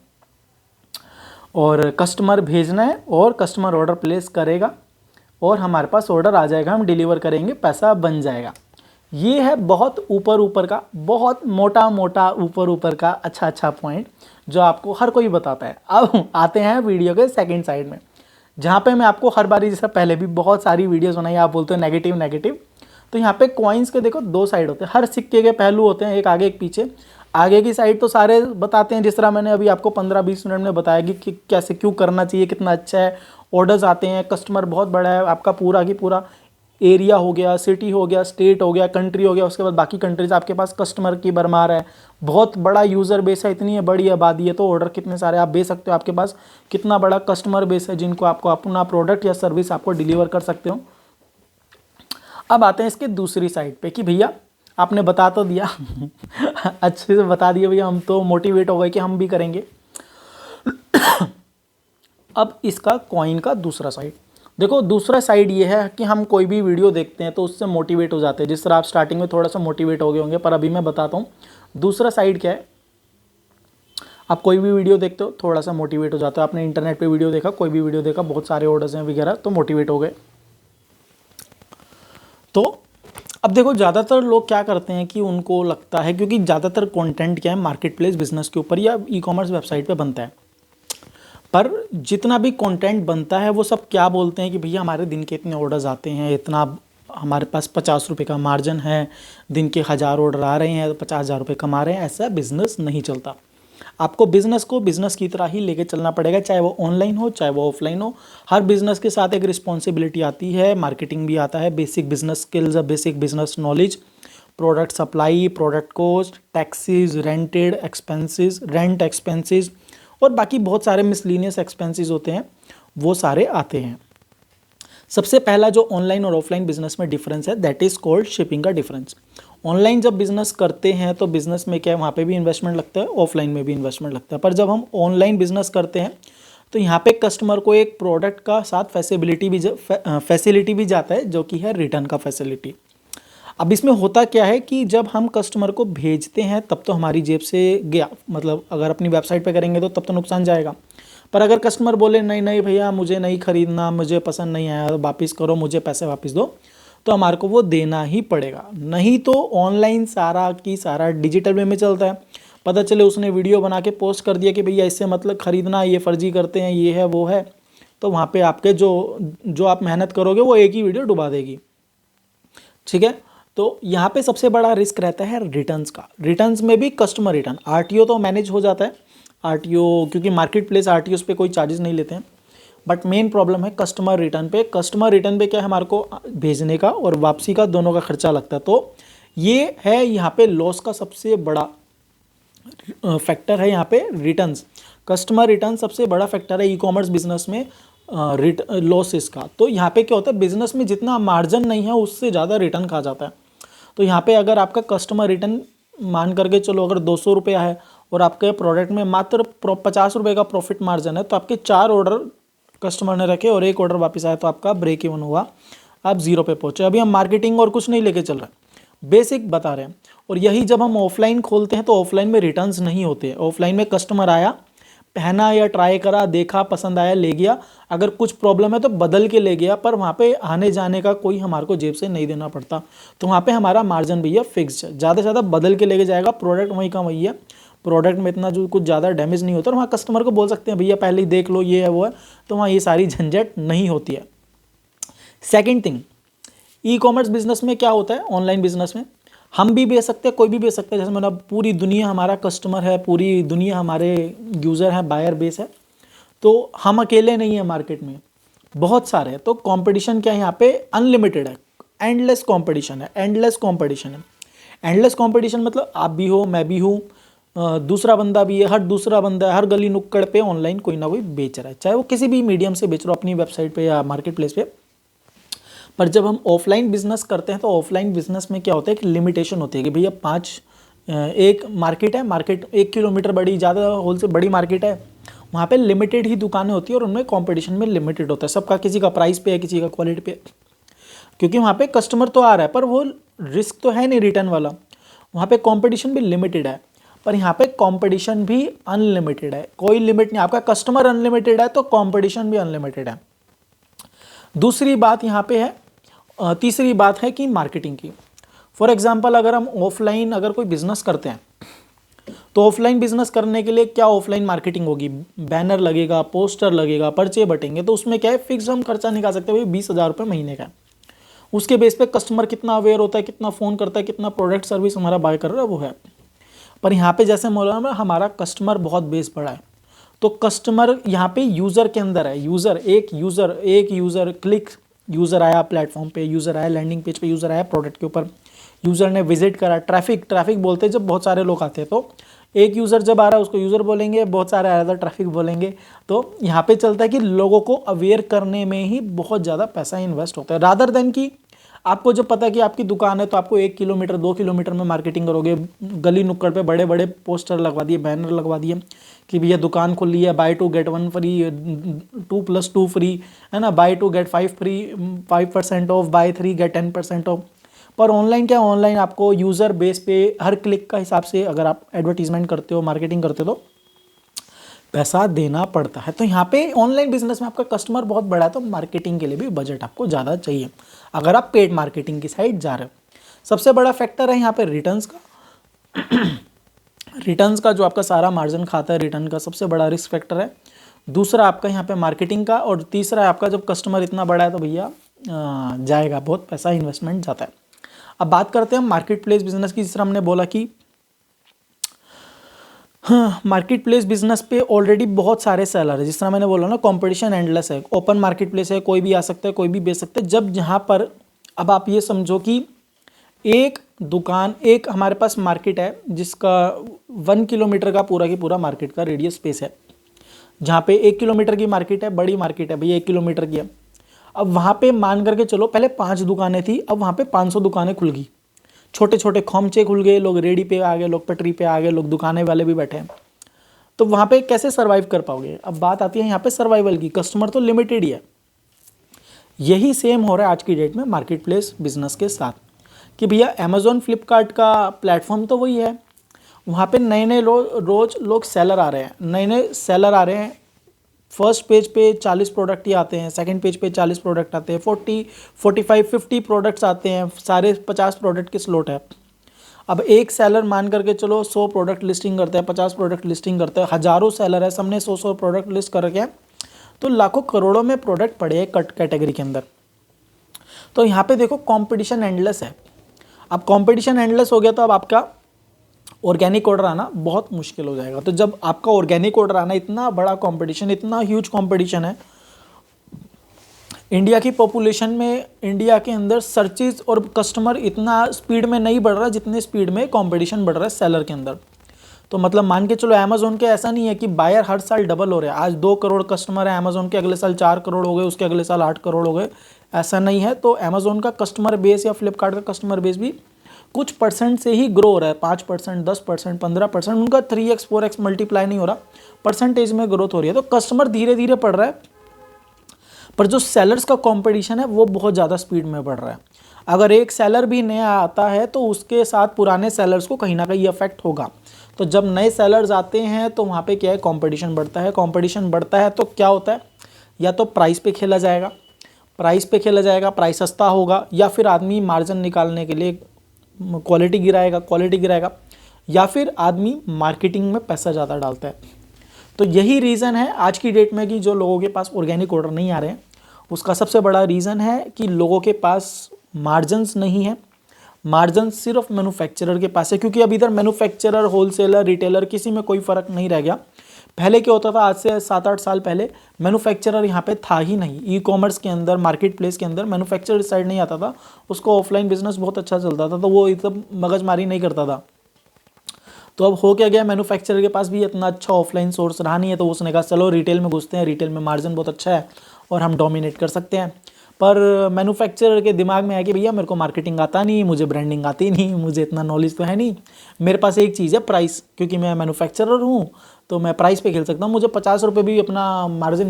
और कस्टमर भेजना है और कस्टमर ऑर्डर प्लेस करेगा और हमारे पास ऑर्डर आ जाएगा, हम डिलीवर करेंगे, पैसा बन जाएगा। ये है बहुत ऊपर ऊपर का, बहुत मोटा मोटा ऊपर ऊपर का अच्छा पॉइंट जो आपको हर कोई बताता है। अब आते हैं वीडियो के सेकंड साइड में, जहाँ पे मैं आपको हर बारी, जैसा पहले भी बहुत सारी वीडियोस बनाई, आप बोलते हो नेगेटिव, तो यहाँ पे कॉइन्स के देखो दो साइड होते हैं, हर सिक्के के पहलू होते हैं, एक आगे एक पीछे। आगे की साइड तो सारे बताते हैं, जिस तरह मैंने अभी आपको 15-20 मिनट में बताया कि कैसे क्यों करना चाहिए, कितना अच्छा है, ऑर्डर्स आते हैं, कस्टमर बहुत बड़ा है, आपका पूरा की पूरा एरिया हो गया, सिटी हो गया, स्टेट हो गया, कंट्री हो गया, उसके बाद बाकी कंट्रीज आपके पास कस्टमर की भरमार है, बहुत बड़ा यूज़र बेस है, इतनी है बड़ी आबादी है, तो ऑर्डर कितने सारे आप भेज सकते हो, आपके पास कितना बड़ा कस्टमर बेस है जिनको आपको अपना प्रोडक्ट या सर्विस आपको डिलीवर कर सकते हो। अब आते हैं इसके दूसरी साइड पे कि भैया आपने बता तो दिया अच्छे से बता दिया भैया, हम तो मोटिवेट हो गए कि हम भी करेंगे। अब इसका कॉइन का दूसरा साइड देखो, दूसरा साइड ये है कि हम कोई भी वीडियो देखते हैं तो उससे मोटिवेट हो जाते हैं, जिस तरह आप स्टार्टिंग में थोड़ा सा मोटिवेट हो गए होंगे, पर अभी मैं बताता हूँ दूसरा साइड क्या है। आप कोई भी वीडियो देखते हो थोड़ा सा मोटिवेट हो जाते हो, आपने इंटरनेट पे वीडियो देखा, कोई भी वीडियो देखा, बहुत सारे ऑर्डर्स हैं वगैरह, तो मोटिवेट हो गए। तो अब देखो ज़्यादातर लोग क्या करते हैं कि उनको लगता है, क्योंकि ज़्यादातर कंटेंट क्या है मार्केट प्लेस बिजनेस के ऊपर या ई कॉमर्स वेबसाइट पे बनता है, पर जितना भी कंटेंट बनता है वो सब क्या बोलते हैं कि भैया हमारे दिन के इतने ऑर्डर्स आते हैं, इतना हमारे पास 50 रुपये का मार्जिन है, दिन के 1000 ऑर्डर आ रहे हैं तो 50,000 रुपये कमा रहे हैं। ऐसा बिजनेस नहीं चलता। आपको बिजनेस को बिजनेस की तरह ही लेके चलना पड़ेगा, चाहे वो ऑनलाइन हो चाहे वो ऑफलाइन हो। हर बिजनेस के साथ एक रिस्पॉन्सिबिलिटी आती है, मार्केटिंग भी आता है, basic business skills, basic business knowledge, product supply, product cost, taxes, rented expenses, rent expenses और बाकी बहुत सारे मिसलीनियस एक्सपेंसेस होते हैं, वो सारे आते हैं। सबसे पहला जो ऑनलाइन और ऑफलाइन बिजनेस में डिफरेंस है, दैट इज कॉल्ड शिपिंग का डिफरेंस। ऑनलाइन जब बिजनेस करते हैं तो बिजनेस में क्या है, वहाँ पे भी इन्वेस्टमेंट लगता है, ऑफलाइन में भी इन्वेस्टमेंट लगता है, पर जब हम ऑनलाइन बिजनेस करते हैं तो यहाँ पे कस्टमर को एक प्रोडक्ट का साथ फैसिलिटी भी जाता है, जो कि है रिटर्न का फैसिलिटी। अब इसमें होता क्या है कि जब हम कस्टमर को भेजते हैं तब तो हमारी जेब से गया, मतलब अगर अपनी वेबसाइट पे करेंगे तो तब तो नुकसान जाएगा, पर अगर कस्टमर बोले नहीं नहीं भैया मुझे नहीं खरीदना, मुझे पसंद नहीं आया, वापस करो, मुझे पैसे वापस दो, तो हमारे को वो देना ही पड़ेगा। नहीं तो ऑनलाइन सारा की सारा डिजिटल वे में चलता है, पता चले उसने वीडियो बना के पोस्ट कर दिया कि भैया इससे मतलब खरीदना, ये फर्जी करते हैं, ये है वो है, तो वहाँ पे आपके जो आप मेहनत करोगे वो एक ही वीडियो डुबा देगी। ठीक है, तो यहाँ पे सबसे बड़ा रिस्क रहता है रिटर्न्स का। रिटर्न्स में भी कस्टमर रिटर्न, आरटीओ तो मैनेज हो जाता है, आरटीओ क्योंकि मार्केट प्लेस आरटीओ पे कोई चार्जेस नहीं लेते हैं, बट मेन प्रॉब्लम है कस्टमर रिटर्न पे। कस्टमर रिटर्न पे क्या है, हमारे को भेजने का और वापसी का दोनों का खर्चा लगता है। तो ये है यहाँ पे लॉस का सबसे बड़ा फैक्टर है, यहाँ पे रिटर्न्स, कस्टमर रिटर्न सबसे बड़ा फैक्टर है ई कॉमर्स बिजनेस में लॉसेस का। तो यहाँ पे क्या होता है, बिजनेस में जितना मार्जिन नहीं है उससे ज़्यादा रिटर्न खा जाता है। तो यहाँ पे अगर आपका कस्टमर रिटर्न मान करके चलो अगर 200 रुपया है और आपके प्रोडक्ट में मात्र 50 रुपये का प्रॉफिट मार्जिन है, तो आपके 4 ऑर्डर कस्टमर ने रखे और 1 ऑर्डर वापस आया, तो आपका ब्रेक इवन हुआ, आप 0 पे पहुँचे। अभी हम मार्केटिंग और कुछ नहीं लेके चल रहे, बेसिक बता रहे हैं। और यही जब हम ऑफलाइन खोलते हैं तो ऑफलाइन में रिटर्न्स नहीं होते। ऑफलाइन में कस्टमर आया, पहना या ट्राई करा, देखा, पसंद आया, ले गया, अगर कुछ प्रॉब्लम है तो बदल के ले गया, पर वहाँ पे आने जाने का कोई हमारे को जेब से नहीं देना पड़ता। तो वहाँ पे हमारा मार्जिन भैया फिक्स है, ज़्यादा से ज़्यादा बदल के लेके जाएगा, प्रोडक्ट वहीं का वही है, प्रोडक्ट में इतना जो कुछ ज़्यादा डैमेज नहीं होता। और वहाँ कस्टमर को बोल सकते हैं भैया पहले ही देख लो, ये है वो है, तो वहाँ ये सारी झंझट नहीं होती है। Second thing, e commerce business में क्या होता है, ऑनलाइन बिजनेस में हम भी बेच सकते हैं, कोई भी बेच सकता है, जैसे मतलब पूरी दुनिया हमारा कस्टमर है, पूरी दुनिया हमारे यूज़र हैं, बायर बेस है, तो हम अकेले नहीं हैं, मार्केट में बहुत सारे हैं। तो कंपटीशन क्या है यहाँ पे, अनलिमिटेड है, एंडलेस कंपटीशन है, एंडलेस कंपटीशन है। एंडलेस कंपटीशन मतलब आप भी हो, मैं भी हूँ, दूसरा बंदा भी है, हर दूसरा बंदा है, हर गली नुक्कड़ पे ऑनलाइन कोई ना कोई बेच रहा है, चाहे वो किसी भी मीडियम से बेच रहा हो, अपनी वेबसाइट पे या मार्केट प्लेस पे। पर जब हम ऑफलाइन बिजनेस करते हैं तो ऑफलाइन बिजनेस में क्या होता है कि लिमिटेशन होती है कि भैया एक मार्केट है, मार्केट 1 किलोमीटर बड़ी, ज़्यादा होल से बड़ी मार्केट है, वहाँ पे लिमिटेड ही दुकानें होती है और उनमें कंपटीशन में लिमिटेड होता है सबका, किसी का प्राइस पे है, किसी का क्वालिटी पे है, क्योंकि वहाँ पे कस्टमर तो आ रहा है पर वो रिस्क तो है नहीं रिटर्न वाला, वहाँ पे कंपटीशन भी लिमिटेड है। पर यहाँ पे कंपटीशन भी अनलिमिटेड है, कोई लिमिट नहीं, आपका कस्टमर अनलिमिटेड है तो कंपटीशन भी अनलिमिटेड है। दूसरी बात यहाँ पे है, तीसरी बात है कि मार्केटिंग की। फॉर एग्जांपल अगर हम ऑफलाइन अगर कोई बिजनेस करते हैं तो ऑफलाइन बिजनेस करने के लिए क्या ऑफलाइन मार्केटिंग होगी, बैनर लगेगा, पोस्टर लगेगा, पर्चे बटेंगे, तो उसमें क्या है फिक्स हम खर्चा निकाल सकते हैं, भाई 20,000 रुपये महीने का। उसके बेस पे कस्टमर कितना अवेयर होता है, कितना फ़ोन करता है, कितना प्रोडक्ट सर्विस हमारा बाय कर रहा है वो है। पर यहाँ पे जैसे मौलाना हमारा कस्टमर बहुत बेस बड़ा है, तो कस्टमर यहाँ पे यूज़र के अंदर है, एक यूज़र क्लिक, यूज़र आया प्लेटफॉर्म पे, यूज़र आया लैंडिंग पेज पे, यूज़र आया प्रोडक्ट के ऊपर, यूज़र ने विजिट करा, ट्रैफिक बोलते हैं जब बहुत सारे लोग आते हैं, तो एक यूज़र जब आ रहा है उसको यूज़र बोलेंगे, बहुत सारे आ रहा था ट्रैफिक बोलेंगे। तो यहाँ पे चलता है कि लोगों को अवेयर करने में ही बहुत ज़्यादा पैसा इन्वेस्ट होता है, रादर देन कि आपको जब पता है कि आपकी दुकान है तो आपको 1 किलोमीटर 2 किलोमीटर में मार्केटिंग करोगे, गली नुक्कड़ पे बड़े बड़े पोस्टर लगवा दिए, बैनर लगवा दिए कि भैया दुकान खुली है, बाय 2 गेट 1 फ्री, 2+2 फ्री, है ना, buy 2 get 5 free, 5% off, buy 3 get 10% off. पर ऑनलाइन क्या, ऑनलाइन आपको यूज़र बेस पे हर क्लिक का हिसाब से अगर आप एडवर्टीजमेंट करते हो, मार्केटिंग करते हो तो पैसा देना पड़ता है। तो यहाँ पे ऑनलाइन बिजनेस में आपका कस्टमर बहुत बड़ा है तो मार्केटिंग के लिए भी बजट आपको ज़्यादा चाहिए अगर आप पेड मार्केटिंग की साइड जा रहे हो। सबसे बड़ा फैक्टर है यहाँ पे रिटर्न्स का। रिटर्न्स का जो आपका सारा मार्जिन खाता है, रिटर्न का सबसे बड़ा रिस्क फैक्टर है। दूसरा आपका यहाँ पे मार्केटिंग का, और तीसरा है आपका जब कस्टमर इतना बड़ा है तो भैया जाएगा, बहुत पैसा इन्वेस्टमेंट जाता है। अब बात करते हैं मार्केट प्लेस बिजनेस की। जिस तरह हमने बोला कि हाँ, मार्केट प्लेस बिजनेस पे ऑलरेडी बहुत सारे सेलर है, जिस तरह मैंने बोला ना कंपटीशन एंडलेस है, ओपन मार्केट प्लेस है, कोई भी आ सकता है, कोई भी बेच सकता है। जब जहाँ पर अब आप ये समझो कि एक दुकान, एक हमारे पास मार्केट है जिसका 1 किलोमीटर का पूरा की पूरा मार्केट का रेडियस स्पेस है, जहाँ पे 1 किलोमीटर की मार्केट है, बड़ी मार्केट है भैया, 1 किलोमीटर की है। अब वहाँ पे मान करके चलो पहले 5 दुकानें थी, अब वहाँ पे 500 दुकानें खुल गई, छोटे छोटे खोमचे खुल गए, लोग रेडी पे आ गए, लोग पटरी पे आ गए, लोग दुकानें वाले भी बैठे हैं। तो वहाँ पे कैसे सर्वाइव कर पाओगे? अब बात आती है यहाँ पे सर्वाइवल की, कस्टमर तो लिमिटेड ही है। यही सेम हो रहा है आज की डेट में मार्केट प्लेस बिजनेस के साथ कि भैया अमेज़ॉन फ्लिपकार्ट का प्लेटफॉर्म तो वही है, वहाँ पे नए नए रोज लोग सेलर आ रहे हैं, नए नए सेलर आ रहे हैं। फर्स्ट पेज पे 40 प्रोडक्ट ही आते हैं, सेकंड पेज पे 40 प्रोडक्ट आते हैं, 40, 45, 50 प्रोडक्ट्स आते हैं, सारे 50 प्रोडक्ट के स्लॉट है। अब एक सेलर मान करके चलो 100 प्रोडक्ट लिस्टिंग करता है, 50 प्रोडक्ट लिस्टिंग करता है, हज़ारों सेलर है, सबने 100 प्रोडक्ट लिस्ट कर रखे हैं, तो लाखों करोड़ों में प्रोडक्ट पड़े हैं कट कैटेगरी के अंदर। तो यहाँ पे देखो कंपटीशन एंडलेस है। अब कंपटीशन एंडलेस हो गया तो अब आपका ऑर्गेनिक ऑर्डर आना बहुत मुश्किल हो जाएगा। तो जब आपका ऑर्गेनिक ऑर्डर आना, इतना बड़ा कंपटीशन, इतना ह्यूज कंपटीशन है, इंडिया की पॉपुलेशन में, इंडिया के अंदर सर्चेज और कस्टमर इतना स्पीड में नहीं बढ़ रहा जितने स्पीड में कंपटीशन बढ़ रहा है सेलर के अंदर। तो मतलब मान के चलो अमेज़ॉन के ऐसा नहीं है कि बायर हर साल डबल हो रहे हैं, आज 2 करोड़ कस्टमर है अमेज़ॉन के, अगले साल 4 करोड़ हो गए, उसके अगले साल 8 करोड़ हो गए, ऐसा नहीं है। तो अमेज़ॉन का कस्टमर बेस या फ्लिपकार्ट का कस्टमर बेस भी कुछ परसेंट से ही ग्रो हो रहा है, 5%, 10%, 15%, उनका 3x 4x मल्टीप्लाई नहीं हो रहा, परसेंटेज में ग्रोथ हो रही है। तो कस्टमर धीरे धीरे बढ़ रहा है, पर जो सेलर्स का कंपटीशन है वो बहुत ज़्यादा स्पीड में बढ़ रहा है। अगर एक सेलर भी नया आता है तो उसके साथ पुराने सेलर्स को कहीं ना कहीं अफेक्ट होगा। तो जब नए सेलर्स आते हैं तो वहाँ पे क्या है, कंपटीशन बढ़ता है। कंपटीशन बढ़ता है तो क्या होता है, या तो प्राइस पे खेला जाएगा, प्राइस सस्ता होगा, या फिर आदमी मार्जिन निकालने के लिए क्वालिटी गिराएगा, या फिर आदमी मार्केटिंग में पैसा ज़्यादा डालता है। तो यही रीज़न है आज की डेट में कि जो लोगों के पास ऑर्गेनिक ऑर्डर नहीं आ रहे हैं, उसका सबसे बड़ा रीज़न है कि लोगों के पास मार्जिन्स नहीं है। मार्जिन सिर्फ मैन्युफैक्चरर के पास है, क्योंकि अब इधर मैन्युफैक्चरर, होलसेलर, रिटेलर किसी में कोई फ़र्क नहीं रह गया। पहले क्या होता था, आज से 7-8 साल पहले मैन्युफैक्चरर यहाँ पे था ही नहीं। ई कॉमर्स के अंदर, मार्केट प्लेस के अंदर मैन्युफैक्चरर साइड नहीं आता था, उसको ऑफलाइन बिजनेस बहुत अच्छा चलता था, तो वो एकदम मगजमारी नहीं करता था। तो अब हो क्या गया, मैन्युफैक्चरर के पास भी इतना अच्छा ऑफलाइन सोर्स रहा नहीं है, तो उसने कहा चलो रिटेल में घुसते हैं, रिटेल में मार्जिन बहुत अच्छा है और हम डोमिनेट कर सकते हैं। पर मैन्युफैक्चरर के दिमाग में है कि भैया मेरे को मार्केटिंग आता नहीं, मुझे ब्रांडिंग आती नहीं, मुझे इतना नॉलेज तो है नहीं, मेरे पास एक चीज़ है प्राइस, क्योंकि मैं मैन्युफैक्चरर हूँ तो मैं प्राइस पे खेल सकता हूँ, मुझे 50 रुपये भी अपना मार्जिन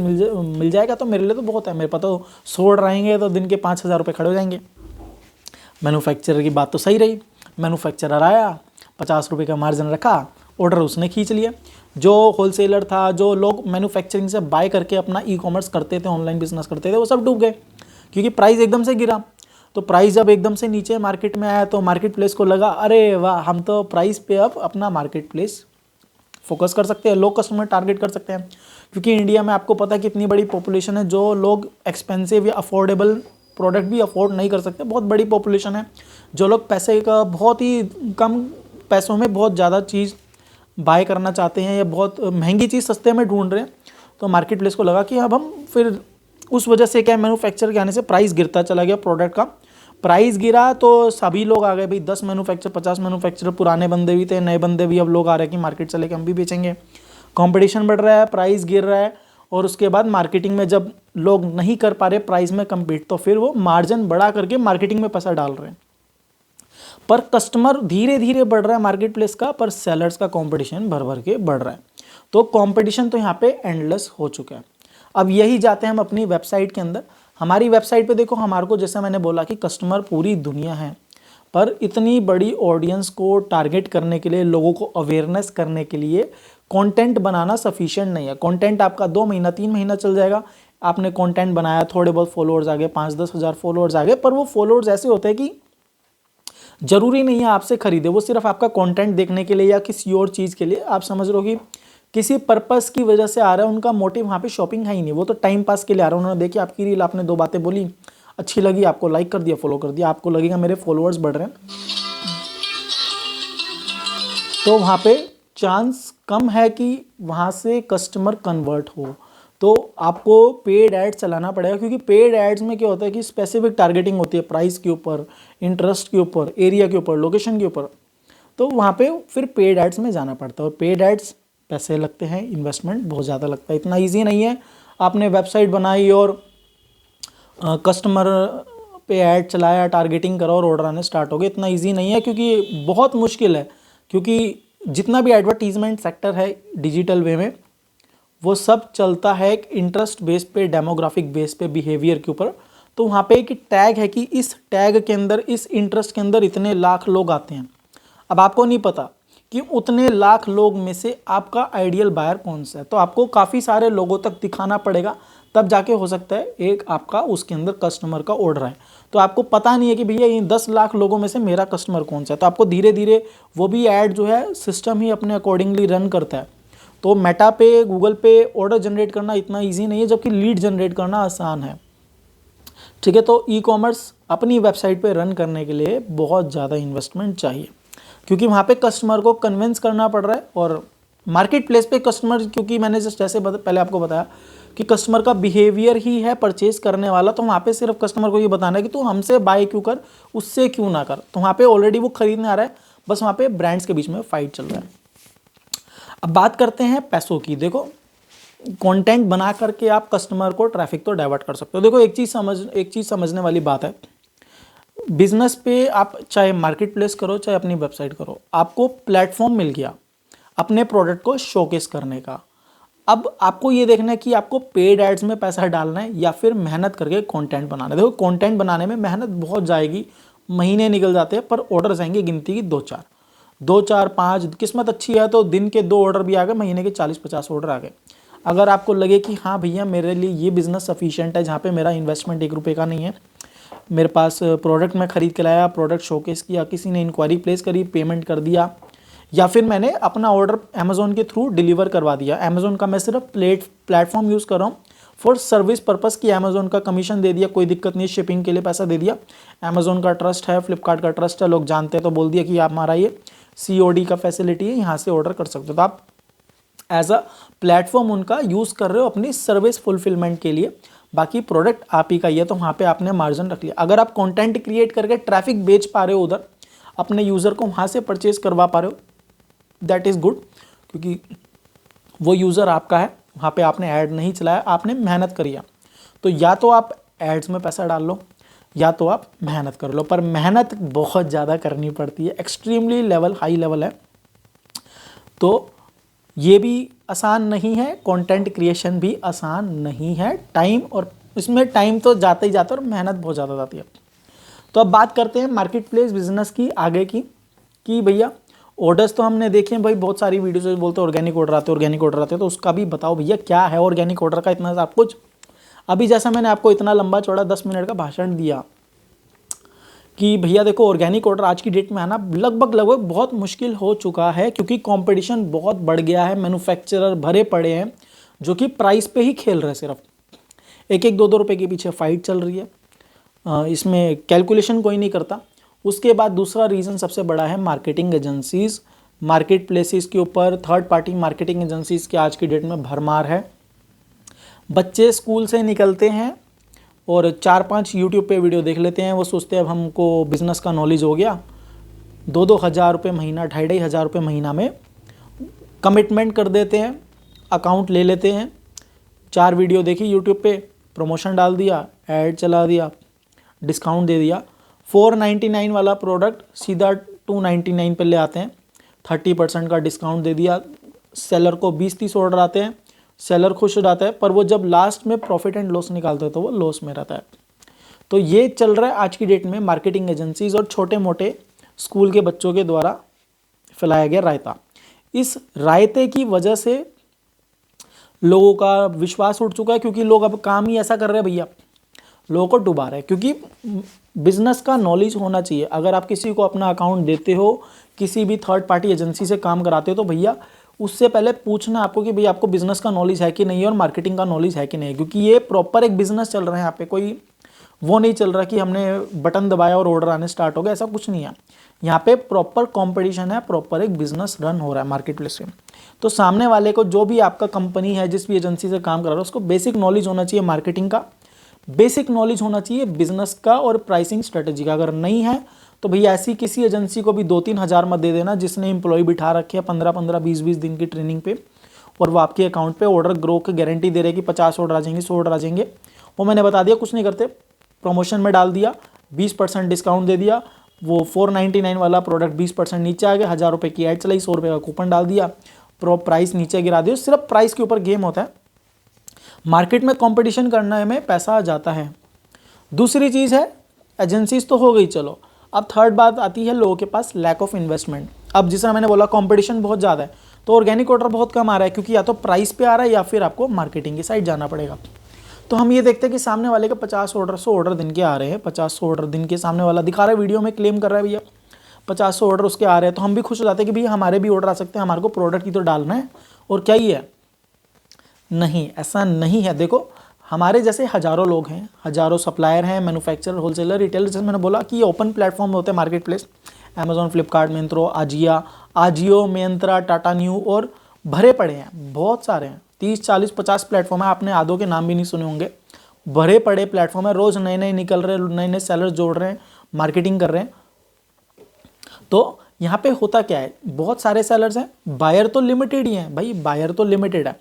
मिल जाएगा तो मेरे लिए तो बहुत है, मेरे पास तो 100 ऑर्डर आएंगे तो दिन के 5,000 रुपये खड़े हो जाएंगे। मैन्युफैक्चरर की बात तो सही रही, मैन्युफैक्चरर आया, 50 रुपये का मार्जिन रखा, ऑर्डर उसने खींच लिया। जो होलसेलर था, जो लोग मैन्युफैक्चरिंग से बाय करके अपना ई कॉमर्स करते थे, ऑनलाइन बिजनेस करते थे, वो सब डूब गए क्योंकि प्राइस एकदम से गिरा। तो प्राइस जब एकदम से नीचे मार्केट में आया तो मार्केट प्लेस को लगा अरे वाह, हम तो प्राइस पे अब अपना मार्केट प्लेस फोकस कर सकते हैं, लोग कस्टमर टारगेट कर सकते हैं। क्योंकि इंडिया में आपको पता है कितनी बड़ी पॉपुलेशन है, जो लोग एक्सपेंसिव या अफोर्डेबल प्रोडक्ट भी अफोर्ड नहीं कर सकते, बहुत बड़ी पॉपुलेशन है। जो लोग पैसे का बहुत ही कम पैसों में बहुत ज़्यादा चीज़ बाय करना चाहते हैं या बहुत महंगी चीज़ सस्ते में ढूंढ रहे हैं, तो मार्केट प्लेस को लगा कि अब हम फिर उस वजह से क्या, मैन्युफैक्चर के आने से प्राइस गिरता चला गया, प्रोडक्ट का प्राइस गिरा तो सभी लोग आ गए भाई, 10 मैन्युफैक्चर 50 मैन्युफैक्चर, पुराने बंदे भी थे, नए बंदे भी, अब लोग आ रहे हैं कि मार्केट से लेके हम भी बेचेंगे। कंपटीशन बढ़ रहा है, प्राइस गिर रहा है, और उसके बाद मार्केटिंग में जब लोग नहीं कर पा रहे प्राइस में कम्पीट, तो फिर वो मार्जिन बढ़ा करके मार्केटिंग में पैसा डाल रहे हैं। पर कस्टमर धीरे धीरे बढ़ रहा है मार्केट प्लेस का, पर सेलर्स का कंपटीशन भर भर के बढ़ रहा है। तो कंपटीशन तो यहाँ पे एंडलेस हो चुका है। अब यही जाते हैं हम अपनी वेबसाइट के अंदर। हमारी वेबसाइट पे देखो, हमारे को जैसे मैंने बोला कि कस्टमर पूरी दुनिया है, पर इतनी बड़ी ऑडियंस को टारगेट करने के लिए, लोगों को अवेयरनेस करने के लिए कंटेंट बनाना सफिशिएंट नहीं है। कंटेंट आपका 2 महीना 3 महीना चल जाएगा, आपने कंटेंट बनाया, थोड़े बहुत फॉलोअर्स आ गए, 5-10 हज़ार फॉलोअर्स आ गए, पर वो फॉलोअर्स ऐसे होते हैं कि जरूरी नहीं है आपसे खरीदे, वो सिर्फ आपका कंटेंट देखने के लिए या किसी और चीज़ के लिए, आप समझ रहे हो कि किसी पर्पस की वजह से आ रहा है, उनका मोटिव वहाँ पे शॉपिंग है ही नहीं, वो तो टाइम पास के लिए आ रहा है। उन्होंने देखी आपकी रील, आपने 2 बातें बोली, अच्छी लगी, आपको लाइक कर दिया, फॉलो कर दिया, आपको लगेगा मेरे फॉलोअर्स बढ़ रहे हैं, तो वहाँ पे चांस कम है कि वहाँ से कस्टमर कन्वर्ट हो। तो आपको पेड एड्स चलाना पड़ेगा, क्योंकि पेड एड्स में क्या होता है कि स्पेसिफिक टारगेटिंग होती है, प्राइस के ऊपर, इंटरेस्ट के ऊपर, एरिया के ऊपर, लोकेशन के ऊपर, तो वहाँ पे फिर पेड एड्स में जाना पड़ता है। और पेड एड्स पैसे लगते हैं, इन्वेस्टमेंट बहुत ज़्यादा लगता है, इतना ईजी नहीं है आपने वेबसाइट बनाई और कस्टमर पे ऐड चलाया, टारगेटिंग करा और ऑर्डर आने स्टार्ट हो गए, इतना ईजी नहीं है, क्योंकि बहुत मुश्किल है। क्योंकि जितना भी एडवर्टीजमेंट सेक्टर है डिजिटल वे में, वो सब चलता है एक इंटरेस्ट बेस पे, डेमोग्राफिक बेस पे, बिहेवियर के ऊपर। तो वहाँ पे एक टैग है कि इस टैग के अंदर, इस इंटरेस्ट के अंदर इतने लाख लोग आते हैं। अब आपको नहीं पता कि उतने लाख लोग में से आपका आइडियल बायर कौन सा है, तो आपको काफ़ी सारे लोगों तक दिखाना पड़ेगा, तब जाके हो सकता है एक आपका उसके अंदर कस्टमर का ऑर्डर आए। तो आपको पता नहीं है कि भैया इन 10 लाख लोगों में से मेरा कस्टमर कौन सा है, तो आपको धीरे धीरे वो भी ऐड जो है सिस्टम ही अपने अकॉर्डिंगली रन करता है। तो मेटा पे, गूगल पे ऑर्डर जनरेट करना इतना ईजी नहीं है, जबकि लीड जनरेट करना आसान है। ठीक है, तो ई कॉमर्स अपनी वेबसाइट पे रन करने के लिए बहुत ज़्यादा इन्वेस्टमेंट चाहिए, क्योंकि वहाँ पे कस्टमर को कन्विंस करना पड़ रहा है। और मार्केट प्लेस पे कस्टमर, क्योंकि मैंने जैसे पहले आपको बताया कि कस्टमर का बिहेवियर ही है परचेज करने वाला, तो वहाँ पे सिर्फ कस्टमर को ये बताना है कि तू हमसे बाय क्यों कर, उससे क्यों ना कर। तो वहाँ पे ऑलरेडी वो खरीदने आ रहा है, बस वहाँ पे ब्रांड्स के बीच में फाइट चल रहा है। अब बात करते हैं पैसों की। देखो, कंटेंट बना करके आप कस्टमर को, ट्रैफिक तो डाइवर्ट कर सकते हो। देखो, एक चीज़ समझने वाली बात है, बिजनेस पे आप चाहे मार्केट प्लेस करो, चाहे अपनी वेबसाइट करो, आपको प्लेटफॉर्म मिल गया अपने प्रोडक्ट को शोकेस करने का। अब आपको ये देखना है कि आपको पेड एड्स में पैसा डालना है या फिर मेहनत करके कंटेंट बनाना है। देखो, कंटेंट बनाने में मेहनत बहुत जाएगी, महीने निकल जाते हैं, पर ऑर्डर आएंगे गिनती की 2-4, 5, किस्मत अच्छी है तो दिन के 2 ऑर्डर भी आ गए, महीने के 40-50 ऑर्डर आ गए। अगर आपको लगे कि हाँ भैया मेरे लिए ये बिज़नेस सफिशिएंट है, जहाँ पे मेरा इन्वेस्टमेंट 1 रुपये का नहीं है, मेरे पास प्रोडक्ट मैं खरीद के लाया, प्रोडक्ट शोकेस किया, किसी ने इंक्वायरी प्लेस करी, पेमेंट कर दिया, या फिर मैंने अपना ऑर्डर अमेज़ोन के थ्रू डिलीवर करवा दिया। अमेज़ोन का मैं सिर्फ प्लेटफॉर्म यूज़ कर रहा हूँ फॉर सर्विस पर्पस की, अमेज़ोन का कमीशन दे दिया, कोई दिक्कत नहीं, शिपिंग के लिए पैसा दे दिया। अमेज़ोन का ट्रस्ट है, फ्लिपकार्ट का ट्रस्ट है, लोग जानते हैं, तो बोल दिया कि आप हमारा ये COD का फैसिलिटी है, यहाँ से ऑर्डर कर सकते हो। तो आप एज अ प्लेटफॉर्म उनका यूज़ कर रहे हो अपनी सर्विस फुलफिलमेंट के लिए, बाकी प्रोडक्ट आप ही का ही है, तो वहाँ पे आपने मार्जिन रख लिया। अगर आप कंटेंट क्रिएट करके ट्रैफिक बेच पा रहे हो, उधर अपने यूज़र को वहाँ से परचेज करवा पा रहे हो, दैट इज़ गुड, क्योंकि वो यूज़र आपका है, वहाँ पे आपने ऐड नहीं चलाया, आपने मेहनत करी है। तो या तो आप एड्स में पैसा डाल लो या तो आप मेहनत कर लो, पर मेहनत बहुत ज़्यादा करनी पड़ती है, एक्सट्रीमली लेवल हाई लेवल है। तो ये भी आसान नहीं है, कंटेंट क्रिएशन भी आसान नहीं है, टाइम और इसमें टाइम तो जाता ही जाता है और मेहनत बहुत ज़्यादा जाती है। तो अब बात करते हैं मार्केट प्लेस बिजनेस की आगे की, कि भैया ऑर्डर्स तो हमने देखे हैं भाई, बहुत सारी वीडियोस में बोलते हैं ऑर्गेनिक ऑर्डर आते हैं, ऑर्गेनिक ऑर्डर आते हैं, तो उसका भी बताओ भैया क्या है ऑर्गेनिक ऑर्डर का इतना सब कुछ। अभी जैसा मैंने आपको इतना लंबा चौड़ा 10 मिनट का भाषण दिया कि भैया देखो ऑर्गेनिक ऑर्डर आज की डेट में आना लगभग बहुत मुश्किल हो चुका है, क्योंकि कंपटीशन बहुत बढ़ गया है, मैन्युफैक्चरर भरे पड़े हैं जो कि प्राइस पे ही खेल रहे हैं, सिर्फ एक एक 2-2 रुपये के पीछे फाइट चल रही है, इसमें कैलकुलेशन कोई नहीं करता। उसके बाद दूसरा रीज़न सबसे बड़ा है मार्केटिंग एजेंसीज़, मार्केट प्लेसेस के ऊपर थर्ड पार्टी मार्केटिंग एजेंसीज़ की आज की डेट में भरमार है। बच्चे स्कूल से निकलते हैं और 4-5 यूट्यूब पे वीडियो देख लेते हैं, वो सोचते हैं अब हमको बिज़नेस का नॉलेज हो गया, 2-2 हज़ार रुपये महीना, 2,500 हज़ार रुपये महीना में कमिटमेंट कर देते हैं, अकाउंट ले लेते हैं, 4 वीडियो देखी यूट्यूब पे, प्रमोशन डाल दिया, ऐड चला दिया, डिस्काउंट दे दिया, 499 वाला प्रोडक्ट सीधा 299 पे ले आते हैं, 30% का डिस्काउंट दे दिया, सेलर को 20-30 ऑर्डर आते हैं, सेलर खुश हो जाता है, पर वो जब लास्ट में प्रॉफिट एंड लॉस निकालते हैं तो वो लॉस में रहता है। तो ये चल रहा है आज की डेट में मार्केटिंग एजेंसीज और छोटे मोटे स्कूल के बच्चों के द्वारा फैलाया गया रायता। इस रायते की वजह से लोगों का विश्वास उठ चुका है, क्योंकि लोग अब काम ही ऐसा कर रहे हैं भैया, लोगों को डुबा रहे हैं, क्योंकि बिजनेस का नॉलेज होना चाहिए। अगर आप किसी को अपना अकाउंट देते हो, किसी भी थर्ड पार्टी एजेंसी से काम कराते हो, तो भैया उससे पहले पूछना आपको कि भैया आपको बिजनेस का नॉलेज है कि नहीं है और मार्केटिंग का नॉलेज है कि नहीं है, क्योंकि ये प्रॉपर एक बिजनेस चल रहा है। यहाँ पे कोई वो नहीं चल रहा कि हमने बटन दबाया और ऑर्डर आने स्टार्ट हो गया, ऐसा कुछ नहीं है। यहाँ पे प्रॉपर कंपटीशन है, प्रॉपर एक बिजनेस रन हो रहा है मार्केट प्लेस में। तो सामने वाले को, जो भी आपका कंपनी है, जिस भी एजेंसी से काम कर रहा है, उसको बेसिक नॉलेज होना चाहिए मार्केटिंग का, बेसिक नॉलेज होना चाहिए बिजनेस का और प्राइसिंग स्ट्रेटेजी का। अगर नहीं है तो भैया ऐसी किसी एजेंसी को भी 2-3 हज़ार मत दे देना जिसने एम्प्लॉय बिठा रखे हैं 15-15, 20-20 दिन की ट्रेनिंग पे, और वो आपके अकाउंट पे ऑर्डर ग्रो की गारंटी दे रहे कि 50 ऑर्डर आ जाएंगे, 100 ऑर्डर आ जाएंगे। वो मैंने बता दिया कुछ नहीं करते, प्रमोशन में डाल दिया, 20% डिस्काउंट दे दिया, वो 499 वाला प्रोडक्ट 20% नीचे आ गया, 1,000 रुपये की ऐड चलाई, 100 रुपये का कूपन डाल दिया, प्राइस नीचे गिरा दिया। सिर्फ प्राइस के ऊपर गेम होता है, मार्केट में कंपटीशन करने में पैसा जाता है। दूसरी चीज़ है एजेंसीज तो हो गई, चलो अब थर्ड बात आती है लोगों के पास लैक ऑफ इन्वेस्टमेंट। अब जिस तरह मैंने बोला कंपटीशन बहुत ज़्यादा है, तो ऑर्गेनिक ऑर्डर बहुत कम आ रहा है, क्योंकि या तो प्राइस पे आ रहा है या फिर आपको मार्केटिंग की साइड जाना पड़ेगा। तो हम ये देखते हैं कि सामने वाले के 50 ऑर्डर 100 ऑर्डर दिन के आ रहे हैं, 50-100 ऑर्डर दिन के सामने वाला दिखा रहा है, वीडियो में क्लेम कर रहा है भैया 50-100 ऑर्डर उसके आ रहे हैं, तो हम भी खुश हो जाते हैं कि भैया हमारे भी ऑर्डर आ सकते हैं, हमारे को प्रोडक्ट ही तो डालना है, और क्या ही है। नहीं, ऐसा नहीं है। देखो हमारे जैसे हज़ारों लोग हैं, हज़ारों सप्लायर हैं, मैन्युफैक्चरर, होलसेलर, रिटेलर, जैसे मैंने बोला कि ये ओपन प्लेटफॉर्म होते हैं market place, Amazon, Flipkart, Myntra, Ajio, Myntra, Tata Neu, और भरे पड़े हैं, बहुत सारे हैं, 30, 40, 50 प्लेटफॉर्म है, आपने आधों के नाम भी नहीं सुने होंगे। भरे पड़े प्लेटफॉर्म है, रोज़ नए नए निकल रहे हैं, नए नए सेलर्स जोड़ रहे हैं, मार्केटिंग कर रहे हैं। तो यहाँ पे होता क्या है, बहुत सारे सेलर्स हैं, बायर तो लिमिटेड ही हैं भाई, बायर तो लिमिटेड है।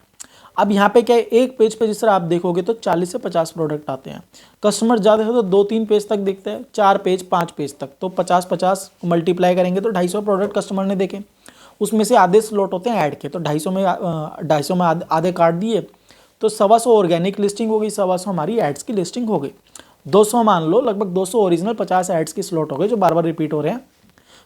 अब यहाँ पे क्या है, एक पेज पे जिस तरह आप देखोगे तो 40 से 50 प्रोडक्ट आते हैं, कस्टमर ज़्यादा है तो 2-3 पेज तक देखते हैं, 4 पेज 5 पेज तक, तो 50-50 मल्टीप्लाई करेंगे तो 250 प्रोडक्ट कस्टमर ने देखे। उसमें से आधे स्लॉट होते हैं ऐड के, तो 250 में आधे काट दिए, तो 125 ऑर्गेनिक लिस्टिंग हो गई, 125 हमारी एड्स की लिस्टिंग हो गई, 200 मान लो, लगभग 200 ओरिजिनल, 50 एड्स की स्लॉट हो गए जो बार बार रिपीट हो रहे हैं।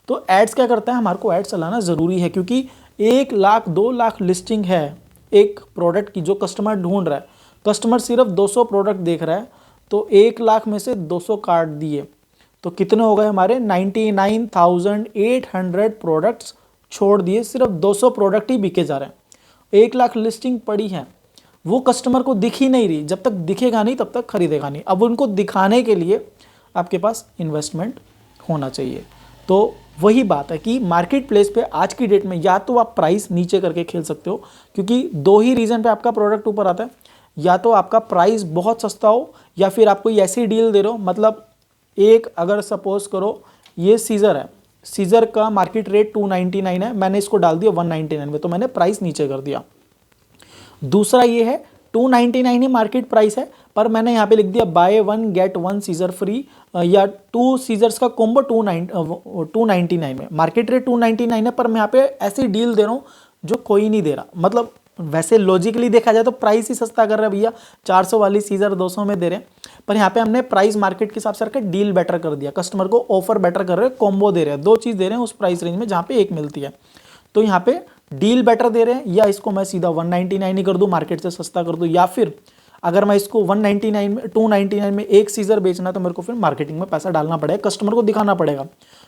तो एड्स क्या करता है, हमारे को एड्स चलाना ज़रूरी है, क्योंकि 1 लाख 2 लाख लिस्टिंग है एक प्रोडक्ट की जो कस्टमर ढूंढ रहा है, कस्टमर सिर्फ 200 प्रोडक्ट देख रहा है, तो 1 लाख में से 200 काट दिए तो कितने हो गए हमारे, 99,800 प्रोडक्ट्स छोड़ दिए, सिर्फ 200 प्रोडक्ट ही बिके जा रहे हैं। 1 लाख लिस्टिंग पड़ी है, वो कस्टमर को दिख ही नहीं रही, जब तक दिखेगा नहीं तब तक खरीदेगा नहीं। अब उनको दिखाने के लिए आपके पास इन्वेस्टमेंट होना चाहिए। तो वही बात है कि मार्केट प्लेस पे आज की डेट में या तो आप प्राइस नीचे करके खेल सकते हो, क्योंकि 2 ही रीज़न पे आपका प्रोडक्ट ऊपर आता है, या तो आपका प्राइस बहुत सस्ता हो, या फिर आप कोई ऐसी डील दे रहे हो, मतलब एक अगर सपोज करो ये सीज़र है, सीज़र का मार्केट रेट 299 है, मैंने इसको डाल दिया 199 में, तो मैंने प्राइस नीचे कर दिया। दूसरा ये है 299 ही मार्केट प्राइस है, पर मैंने यहाँ पे लिख दिया बाय 1 गेट 1 सीजर फ्री या 2 सीजर्स का कॉम्बो 299 में। मार्केट रेट 299 है, पर मैं यहाँ पे ऐसी डील दे रहा हूँ जो कोई नहीं दे रहा। मतलब वैसे लॉजिकली देखा जाए तो प्राइस ही सस्ता कर रहा है भैया, 400 वाली सीजर 200 में दे रहे हैं, पर यहाँ पे हमने प्राइस मार्केट के हिसाब से रखा, डील बेटर कर दिया, कस्टमर को ऑफर बेटर कर रहे हैं, कॉम्बो दे रहे हैं, 2 चीज़ दे रहे हैं उस प्राइस रेंज में जहाँ पे एक मिलती है। तो यहाँ पे डील बेटर दे रहे हैं, या इसको मैं सीधा 199 ही कर दूँ, मार्केट से सस्ता कर दूँ, या फिर अगर मैं इसको 199 में 299 में एक सीजर बेचना तो मेरे को फिर मार्केटिंग में पैसा डालना पड़ेगा, कस्टमर को दिखाना पड़ेगा,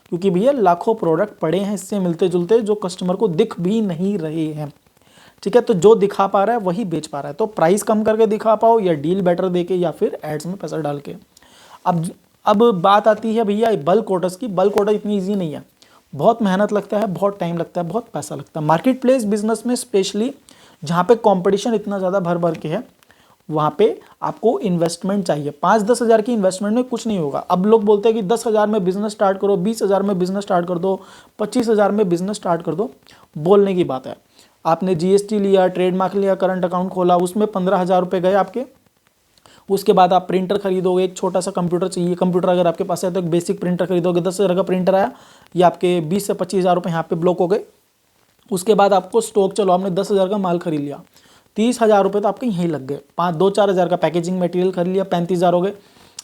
क्योंकि भैया लाखों प्रोडक्ट पड़े हैं इससे मिलते जुलते जो कस्टमर को दिख भी नहीं रहे हैं। ठीक है, तो जो दिखा पा रहा है वही बेच पा रहा है। तो प्राइस कम करके दिखा पाओ, या डील बेटर देके, या फिर एड्स में पैसा डाल के। अब बात आती है भैया बल्क ऑर्डर्स की। बल्क ऑर्डर इतनी ईजी नहीं है, बहुत मेहनत लगता है, बहुत टाइम लगता है, बहुत पैसा लगता है। मार्केट प्लेस बिजनेस में स्पेशली जहाँ पे कंपटीशन इतना ज़्यादा भर भर के है, वहाँ पे आपको इन्वेस्टमेंट चाहिए। 5-10 हज़ार की इन्वेस्टमेंट में कुछ नहीं होगा। अब लोग बोलते हैं कि 10 हज़ार में बिजनेस स्टार्ट करो, 20 हज़ार में बिजनेस स्टार्ट कर दो, 25 हज़ार में बिजनेस स्टार्ट कर दो। बोलने की बात है, आपने जीएसटी लिया, ट्रेडमार्क लिया, करंट अकाउंट खोला, उसमें 15,000 रुपये गए आपके। उसके बाद आप प्रिंटर खरीदोगे, एक छोटा सा कंप्यूटर चाहिए, कंप्यूटर अगर आपके पास है तो एक बेसिक प्रिंटर खरीदोगे, 10 हज़ार का प्रिंटर आया, ये आपके 20 से 25 हज़ार रुपये यहाँ पे ब्लॉक हो गए। उसके बाद आपको स्टॉक, चलो आपने 10 हज़ार का माल खरीद लिया, 30 हज़ार रुपये तो आपके यहीं लग गए। 2-4 हज़ार का पैकेजिंग मटेरियल खरीद लिया, 35 हज़ार हो गए।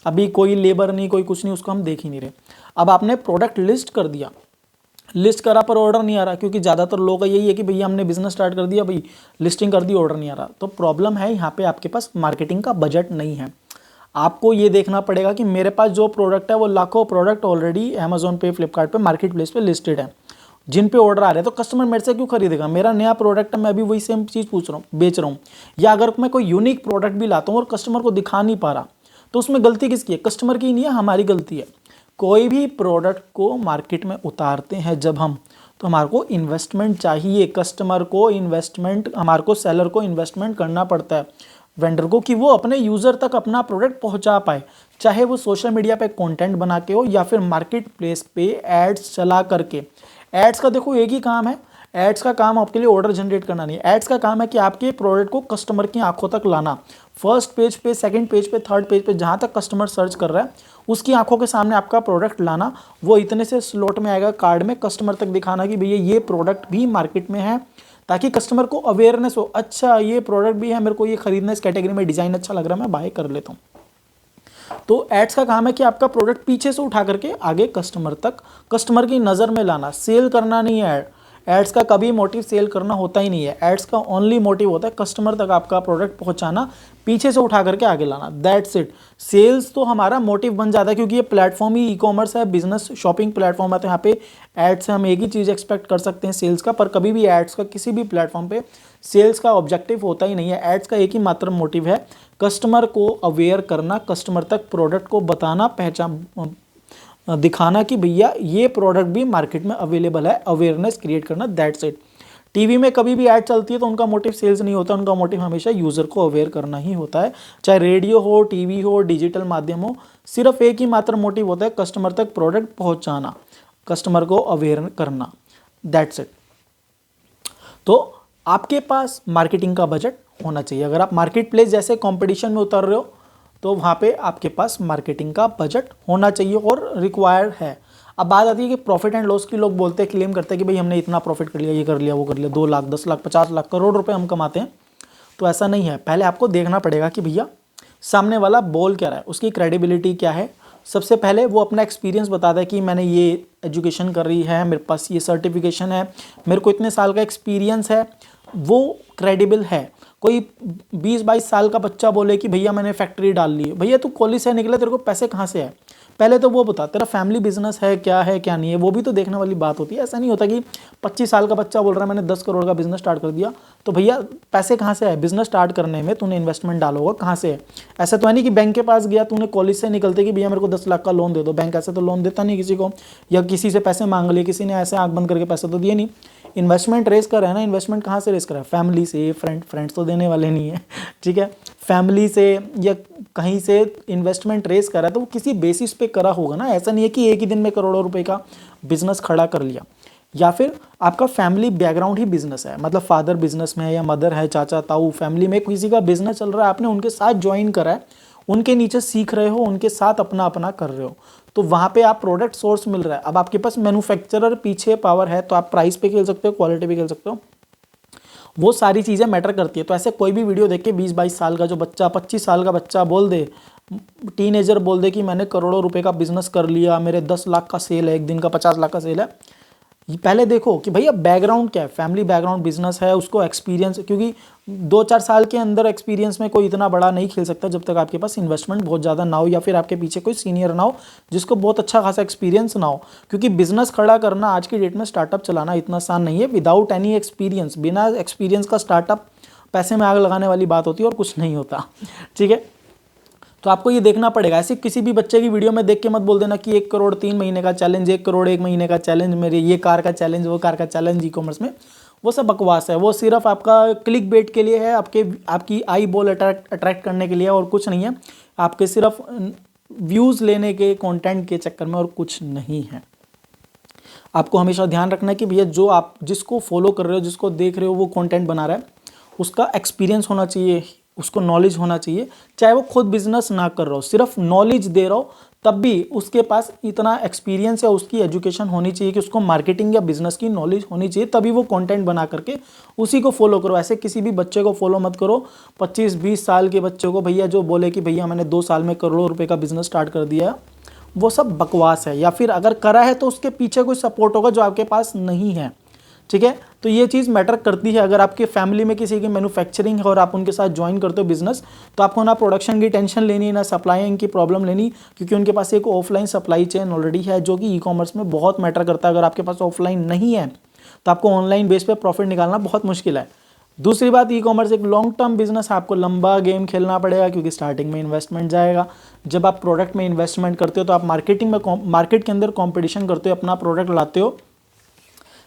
अभी कोई लेबर नहीं, कोई कुछ नहीं, उसको हम देख ही नहीं रहे। अब आपने प्रोडक्ट लिस्ट कर दिया, लिस्ट करा पर ऑर्डर नहीं आ रहा, क्योंकि ज़्यादातर लोग का यही है कि भैया हमने बिजनेस स्टार्ट कर दिया, भाई लिस्टिंग कर दी, ऑर्डर नहीं आ रहा। तो प्रॉब्लम है यहाँ पे आपके पास मार्केटिंग का बजट नहीं है। आपको ये देखना पड़ेगा कि मेरे पास जो प्रोडक्ट है वो लाखों प्रोडक्ट ऑलरेडी अमेजोन पे, फ्लिपकार्ट पे, मार्केट प्लेस पे लिस्टेड है, जिन पे ऑर्डर आ रहे हैं। तो कस्टमर मेरे से क्यों खरीदेगा? मेरा नया प्रोडक्ट है, मैं अभी वही सेम चीज़ बेच रहा हूँ। या अगर मैं कोई यूनिक प्रोडक्ट भी लाता हूँ और कस्टमर को दिखा नहीं पा रहा, तो उसमें गलती किसकी है? कस्टमर की नहीं है, हमारी गलती है। कोई भी प्रोडक्ट को मार्केट में उतारते हैं जब हम, तो हमारे को इन्वेस्टमेंट चाहिए, कस्टमर को इन्वेस्टमेंट, हमारे को सेलर को इन्वेस्टमेंट करना पड़ता है, वेंडर को, कि वो अपने यूज़र तक अपना प्रोडक्ट पहुंचा पाए, चाहे वो सोशल मीडिया पे कंटेंट बना के हो या फिर मार्केट प्लेस पे एड्स चला करके। एड्स का देखो एक ही काम है, एड्स का काम आपके लिए ऑर्डर जनरेट करना नहीं है। एड्स का काम है कि आपके प्रोडक्ट को कस्टमर की आंखों तक लाना, फर्स्ट पेज पे, सेकंड पेज पे, थर्ड पेज पे, जहाँ तक कस्टमर सर्च कर रहा है उसकी आंखों के सामने आपका प्रोडक्ट लाना। वो इतने से स्लॉट में आएगा कार्ड में, कस्टमर तक दिखाना कि भैया ये प्रोडक्ट भी मार्केट में है, ताकि कस्टमर को अवेयरनेस हो, अच्छा ये प्रोडक्ट भी है, मेरे को ये खरीदना, इस कैटेगरी में डिज़ाइन अच्छा लग रहा है, मैं बाय कर लेता हूँ। तो एड्स का काम है कि आपका प्रोडक्ट पीछे से उठा करके आगे कस्टमर तक, कस्टमर की नज़र में लाना, सेल करना नहीं है। एड्स का कभी मोटिव सेल करना होता ही नहीं है। एड्स का ओनली मोटिव होता है कस्टमर तक आपका प्रोडक्ट पहुंचाना, पीछे से उठा करके आगे लाना, दैट्स इट। सेल्स तो हमारा मोटिव बन जाता है, क्योंकि ये प्लेटफॉर्म ही ई कॉमर्स है, बिजनेस शॉपिंग प्लेटफॉर्म है। तो यहाँ पे एड्स से हम एक ही चीज़ एक्सपेक्ट कर सकते हैं, सेल्स का। पर कभी भी एड्स का किसी भी प्लेटफॉर्म पे सेल्स का ऑब्जेक्टिव होता ही नहीं है। एड्स का एक ही मात्र मोटिव है, कस्टमर को अवेयर करना, कस्टमर तक प्रोडक्ट को बताना, पहचान दिखाना कि भैया ये प्रोडक्ट भी मार्केट में अवेलेबल है, अवेयरनेस क्रिएट करना, दैट्स इट। टीवी में कभी भी ऐड चलती है तो उनका मोटिव सेल्स नहीं होता, उनका मोटिव हमेशा यूज़र को अवेयर करना ही होता है। चाहे रेडियो हो, टीवी हो, डिजिटल माध्यम हो, सिर्फ एक ही मात्र मोटिव होता है, कस्टमर तक प्रोडक्ट पहुंचाना, कस्टमर को अवेयर करना, दैट्स इट। तो आपके पास मार्केटिंग का बजट होना चाहिए। अगर आप मार्केट प्लेस जैसे कंपटीशन में उतर रहे हो तो वहाँ पे आपके पास मार्केटिंग का बजट होना चाहिए और रिक्वायर्ड है। अब बात आती है कि प्रॉफिट एंड लॉस की, लोग बोलते हैं, क्लेम करते हैं कि भाई हमने इतना प्रॉफिट कर लिया, ये कर लिया, वो कर लिया, 2 लाख, 10 लाख, 50 लाख, करोड़ रुपए हम कमाते हैं। तो ऐसा नहीं है। पहले आपको देखना पड़ेगा कि भैया सामने वाला बोल क्या रहा है, उसकी क्रेडिबिलिटी क्या है। सबसे पहले वो अपना एक्सपीरियंस बताता है कि मैंने ये एजुकेशन कर रही है, मेरे पास ये सर्टिफिकेशन है, मेरे को इतने साल का एक्सपीरियंस है, वो क्रेडिबल है। कोई 20-22 साल का बच्चा बोले कि भैया मैंने फैक्ट्री डाल ली है, भैया तू कॉलेज से निकला, तेरे को पैसे कहाँ से है? पहले तो वो बता, तेरा फैमिली बिजनेस है क्या नहीं है, वो भी तो देखने वाली बात होती है। ऐसा नहीं होता कि 25 साल का बच्चा बोल रहा है मैंने 10 करोड़ का बिजनेस स्टार्ट कर दिया, तो भैया पैसे कहाँ से है? बिजनेस स्टार्ट करने में तूने इन्वेस्टमेंट डाला होगा, कहाँ से है? ऐसा तो है नहीं कि बैंक के पास गया, तूने कॉलेज से निकलते कि भैया मेरे को 10 लाख का लोन दे दो। बैंक ऐसे तो लोन देता नहीं किसी को, या किसी से पैसे मांग लिए, किसी ने ऐसे आंख बंद करके पैसे तो दिए नहीं। इन्वेस्टमेंट रेस कर रहा है ना, इन्वेस्टमेंट कहाँ से रेस कर रहा है? फैमिली से, फ्रेंड्स तो देने वाले नहीं है, ठीक है, फैमिली से या कहीं से इन्वेस्टमेंट रेस कर रहा है, तो वो किसी बेसिस पे करा होगा ना। ऐसा नहीं है कि एक ही दिन में करोड़ों रुपए का बिजनेस खड़ा कर लिया। या फिर आपका फैमिली बैकग्राउंड ही बिजनेस है, मतलब फादर बिजनेस में है या मदर है, चाचा ताऊ, फैमिली में किसी का बिजनेस चल रहा है, आपने उनके साथ ज्वाइन करा है, उनके नीचे सीख रहे हो, उनके साथ अपना अपना कर रहे हो, तो वहाँ पे आप प्रोडक्ट सोर्स मिल रहा है। अब आपके पास मैन्युफैक्चरर पीछे पावर है, तो आप प्राइस पे खेल सकते हो, क्वालिटी पे खेल सकते हो, वो सारी चीज़ें मैटर करती है। तो ऐसे कोई भी वीडियो देख के 20-22 साल का जो बच्चा, 25 साल का बच्चा बोल दे, टीनेजर बोल दे कि मैंने करोड़ों रुपए का बिजनेस कर लिया, मेरे 10 लाख का सेल है, एक दिन का 50 लाख का सेल है, ये पहले देखो कि भैया बैकग्राउंड क्या है, फैमिली बैकग्राउंड, बिजनेस है, उसको एक्सपीरियंस, क्योंकि 2-4 साल के अंदर एक्सपीरियंस में कोई इतना बड़ा नहीं खेल सकता जब तक आपके पास इन्वेस्टमेंट बहुत ज़्यादा ना हो, या फिर आपके पीछे कोई सीनियर ना हो जिसको बहुत अच्छा खासा एक्सपीरियंस ना हो। क्योंकि बिजनेस खड़ा करना आज की डेट में, स्टार्टअप चलाना इतना आसान नहीं है विदाउट एनी एक्सपीरियंस। बिना एक्सपीरियंस का स्टार्टअप पैसे में आग लगाने वाली बात होती है और कुछ नहीं होता, ठीक है। तो आपको ये देखना पड़ेगा। ऐसे किसी भी बच्चे की वीडियो में देख के मत बोल देना कि 1 करोड़ 3 महीने का चैलेंज, 1 करोड़ 1 महीने का चैलेंज, मेरे ये कार का चैलेंज, वो कार का चैलेंज ई कॉमर्स में। वो सब बकवास है, वो सिर्फ आपका क्लिक बेट के लिए है, आपकी आई बॉल अट्रैक्ट करने के लिए, और कुछ नहीं है। आपके सिर्फ व्यूज़ लेने के, कंटेंट के चक्कर में, और कुछ नहीं है। आपको हमेशा ध्यान रखना है कि भैया जो आप जिसको फॉलो कर रहे हो, जिसको देख रहे हो, वो कंटेंट बना रहा है, उसका एक्सपीरियंस होना चाहिए, उसको नॉलेज होना चाहिए। चाहे वो खुद बिजनेस ना कर रहा हो, सिर्फ नॉलेज दे रहा हो, तब भी उसके पास इतना एक्सपीरियंस या उसकी एजुकेशन होनी चाहिए कि उसको मार्केटिंग या बिजनेस की नॉलेज होनी चाहिए, तभी वो कंटेंट बना करके उसी को फॉलो करो। ऐसे किसी भी बच्चे को फॉलो मत करो, 25-20 साल के बच्चे को, भैया जो बोले कि भैया मैंने 2 साल में करोड़ों रुपए का बिजनेस स्टार्ट कर दिया, वो सब बकवास है। या फिर अगर करा है तो उसके पीछे कोई सपोर्ट होगा जो आपके पास नहीं है, ठीक है। तो ये चीज़ मैटर करती है। अगर आपके फैमिली में किसी की मैन्युफैक्चरिंग है और आप उनके साथ ज्वाइन करते हो बिजनेस, तो आपको ना प्रोडक्शन की टेंशन लेनी, ना सप्लाइंग की प्रॉब्लम लेनी, क्योंकि उनके पास एक ऑफलाइन सप्लाई चेन ऑलरेडी है, जो कि ई कॉमर्स में बहुत मैटर करता है। अगर आपके पास ऑफलाइन नहीं है तो आपको ऑनलाइन बेस पे प्रॉफिट निकालना बहुत मुश्किल है। दूसरी बात, ई कॉमर्स एक लॉन्ग टर्म बिजनेस है, आपको लंबा गेम खेलना पड़ेगा, क्योंकि स्टार्टिंग में इन्वेस्टमेंट जाएगा। जब आप प्रोडक्ट में इन्वेस्टमेंट करते हो तो आप मार्केट के अंदर कंपटीशन करते हो, अपना प्रोडक्ट लाते हो।